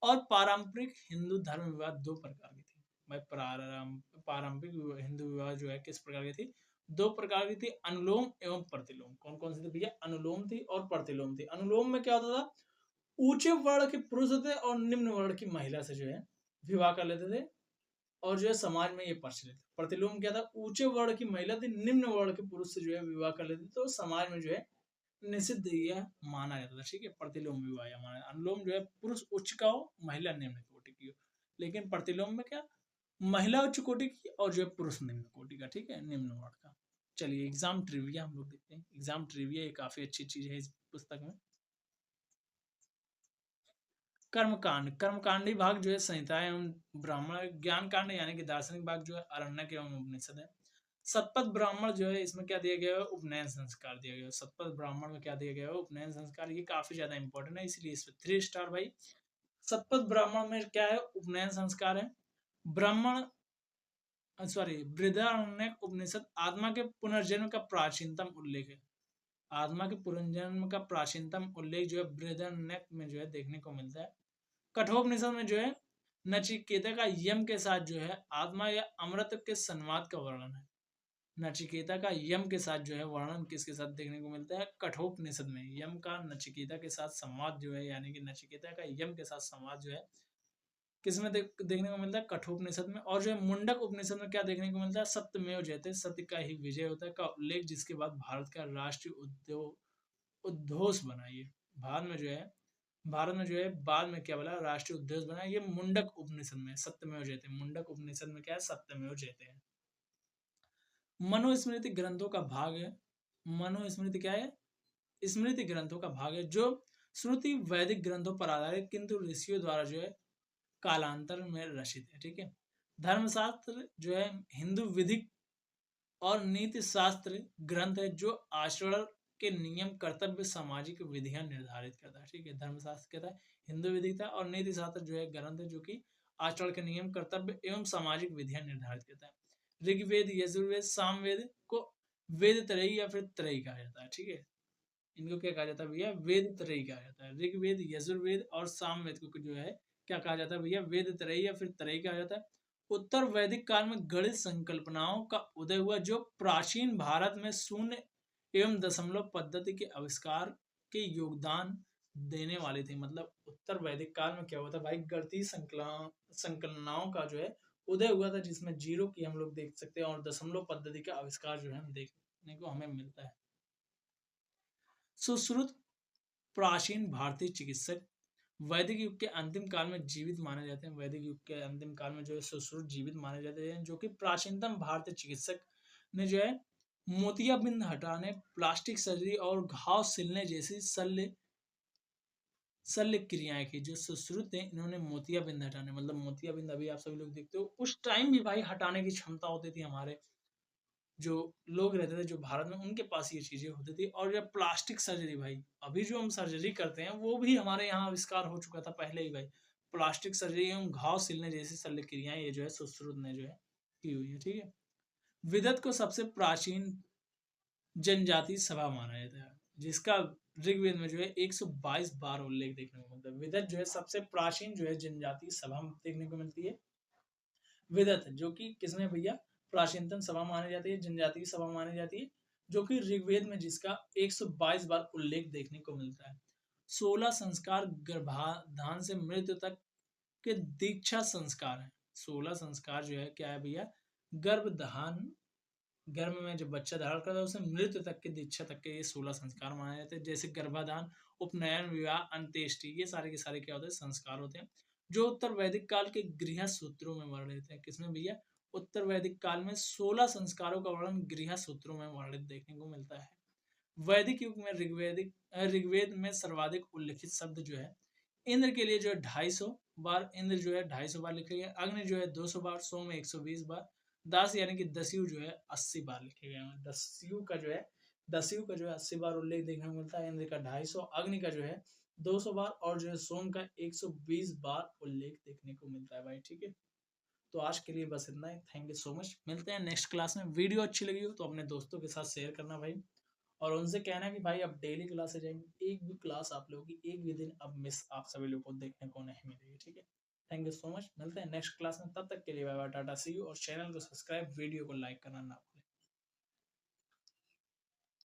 और पारंपरिक हिंदू धर्म विवाह दो प्रकार की थी भाई। पारंपरिक हिंदू विवाह जो है किस प्रकार की थी? दो प्रकार की थी, अनुलोम एवं प्रतिलोम। कौन कौन सी थी भैया? अनुलोम थी और प्रतिलोम थी। अनुलोम में क्या होता था? ऊंचे वर्ण के पुरुष थे और निम्न वर्ण की महिला से जो है विवाह कर लेते थे, और जो है समाज में ये प्रचलित है। प्रतिलोम क्या था? ऊंचे वर्ण की महिला थी, निम्न वर्ण के पुरुष से जो है विवाह कर लेते थे, तो समाज में जो है निषिद्ध यह माना जाता था, ठीक है। प्रतिलोम विवाह या माना। अनुलोम जो है पुरुष उच्च का हो, महिला निम्न कोटि की हो। लेकिन प्रतिलोम में क्या? महिला उच्च कोटि की और जो है पुरुष निम्न कोटि का, ठीक है, निम्न वर्ण का। चलिए एग्जाम ट्रिविया हम लोग देखते हैं। एग्जाम ट्रिविया ये काफी अच्छी चीज है इस पुस्तक में। कर्मकांड, कर्मकांडी भाग जो है संहिता एवं ब्राह्मण। ज्ञान कांड यानी कि दार्शनिक भाग जो है अरण्यक एवं उपनिषद है। सतपथ ब्राह्मण जो है इसमें क्या दिया गया है? उपनयन संस्कार दिया गया है। सतपथ ब्राह्मण में क्या दिया गया है? उपनयन संस्कार। ये काफी ज्यादा इंपॉर्टेंट है, इसलिए इस पर 3 स्टार भाई। सतपथ ब्राह्मण में क्या है? उपनयन संस्कार है। ब्राह्मण, सॉरी, बृहदारण्यक उपनिषद आत्मा के पुनर्जन्म का प्राचीनतम उल्लेख है। आत्मा के पुनर्जन्म का प्राचीनतम उल्लेख जो है बृहदारण्यक में जो है देखने को मिलता है। कठोपनिषद में जो है नचिकेता का यम के साथ जो है आत्मा या अमृत के संवाद का वर्णन है। नचिकेता का यम के साथ जो है वर्णन किसके साथ देखने को मिलता है? कठोपनिषद में यम का नचिकेता के साथ संवाद जो है, यानी कि नचिकेता का यम के साथ संवाद जो है किसमें देखने को मिलता है? कठोपनिषद में। और जो है मुंडक उपनिषद में क्या देखने को मिलता है? सत्यमेव जयते, सत्य का ही विजय होता है का उल्लेख, जिसके बाद भारत का राष्ट्रीय उद्घोष बना। ये भारत में जो है, भारत में जो है बाद में क्या बोला? राष्ट्रीय उद्घोष बना। ये मुंडक उपनिषद में सत्यमेव जयते। मुंडक उपनिषद में क्या है? सत्यमेव जयते है। मनुस्मृति ग्रंथों का भाग है। मनुस्मृति क्या है? स्मृति ग्रंथों का भाग है, जो श्रुति वैदिक ग्रंथों पर आधारित किंतु ऋषियों द्वारा जो है कालांतर में रचित है, ठीक है। धर्मशास्त्र जो है हिंदू विधिक और नीति शास्त्र ग्रंथ है, जो आचरण के नियम, कर्तव्य, सामाजिक विधियां निर्धारित करता है, ठीक है। धर्मशास्त्र कहता है हिंदू विधिकता, और नीति शास्त्र जो है ग्रंथ है जो कि आचरण के नियम, कर्तव्य एवं सामाजिक विधियां निर्धारित करता है। ऋग्वेद, यजुर्वेद, सामवेद को वेद त्रयी या फिर त्रयी कहा जाता है, ठीक है। इनको क्या कहा जाता है भैया? वेद त्रयी कहा जाता है। ऋग्वेद, यजुर्वेद और सामवेद को जो है क्या कहा जाता है भैया? वेद त्रयी या फिर त्रयी कहा जाता है। उत्तर वैदिक काल में गणित संकल्पनाओं का उदय हुआ, जो प्राचीन भारत में शून्य एवं दशमलव पद्धति के आविष्कार के योगदान देने वाले थे। मतलब उत्तर वैदिक काल में क्या हुआ था भाई? गणितीय संकलनाओं का जो है उदय हुआ था, जिसमें जीरो की हम लोग देख सकते हैं और दशमलव पद्धति का आविष्कार जो है हम देखने को हमें मिलता है। सुश्रुत प्राचीन भारतीय चिकित्सक वैदिक युग के अंतिम काल में जीवित माने जाते हैं। वैदिक युग के अंतिम काल में जो है सुश्रुत जीवित माने जाते हैं, जो कि प्राचीनतम भारतीय चिकित्सक ने जो है मोतियाबिंद हटाने, प्लास्टिक सर्जरी और घाव सिलने जैसी शल्य क्रियाएं की। जो सुश्रुत थे इन्होंने मोतियाबिंद हटाने, मतलब मोतियाबिंद अभी आप सभी लोग देखते हो, उस टाइम भी भाई हटाने की क्षमता होती थी हमारे जो लोग रहते थे जो भारत में, उनके पास ये चीजें होती थी। और जब प्लास्टिक सर्जरी भाई, अभी जो हम सर्जरी करते हैं वो भी हमारे यहाँ आविष्कार हो चुका था पहले ही भाई। प्लास्टिक सर्जरी एवं घाव सिलने जैसी शल्य क्रियाएं ये जो है सुश्रुत ने जो है की हुई है, ठीक है। विदत को सबसे प्राचीन जनजातीय सभा माना जाता है, जिसका ऋग्वेद में जो है 122 बार उल्लेख देखने को मिलता है। विदत जो है सबसे प्राचीन जो है जनजातीय सभा देखने को मिलती है। विदत जो कि किसमें भैया? प्राचीनतम सभा मानी जाती है, जनजातीय सभा मानी जाती है, जो कि ऋग्वेद में जिसका 122 बार उल्लेख देखने को मिलता है। 16 संस्कार गर्भाधान से मृत्यु तक के दीक्षा संस्कार है। 16 संस्कार जो है क्या है भैया? गर्भधान, गर्भ में जब बच्चा धारण करता है उसे मृत्यु तक के दीक्षा तक के ये 16 संस्कार माने जाते हैं। जैसे गर्भाधान, उपनयन, विवाह, अंत्येष्टि, ये सारे के सारे क्या होते हैं? संस्कार होते हैं, जो उत्तर वैदिक काल के गृह सूत्रों में वर्णित है। किसमें भैया? उत्तर वैदिक काल में 16 संस्कारों का वर्णन गृह सूत्रों में वर्णित देखने को मिलता है। वैदिक युग में ऋग्वेद में सर्वाधिक उल्लिखित शब्द जो है इंद्र के लिए जो है 250 बार, इंद्र जो है 250 बार लिखे गए। अग्नि जो है 200 बार, सोम 120 बार, 10 यानी कि दस्यु जो है 80 बार लिखे गए हैं। दस्यु का जो है 80 बार उल्लेख देखने को मिलता है। इंद्र का 250, अग्नि का जो है 200 बार और जो है सोम का 120 बार उल्लेख देखने को मिलता है भाई। ठीक है, तो आज के लिए बस इतना ही। Thank you so much. मिलते हैं नेक्स्ट क्लास में। वीडियो अच्छी लगी हो तो अपने दोस्तों के साथ शेयर करना भाई, और उनसे कहना कि भाई अब डेली क्लास जाएंगे। एक भी क्लास आप लोगों की एक भी दिन अब मिस आप सभी लोगों को देखने को नहीं मिलेगी। ठीक है, थैंक यू सो मच। मिलते हैं नेक्स्ट क्लास में, तब तक के लिए bye bye, tata, see you. और चैनल को सब्सक्राइब, वीडियो को लाइक करना ना भूलें।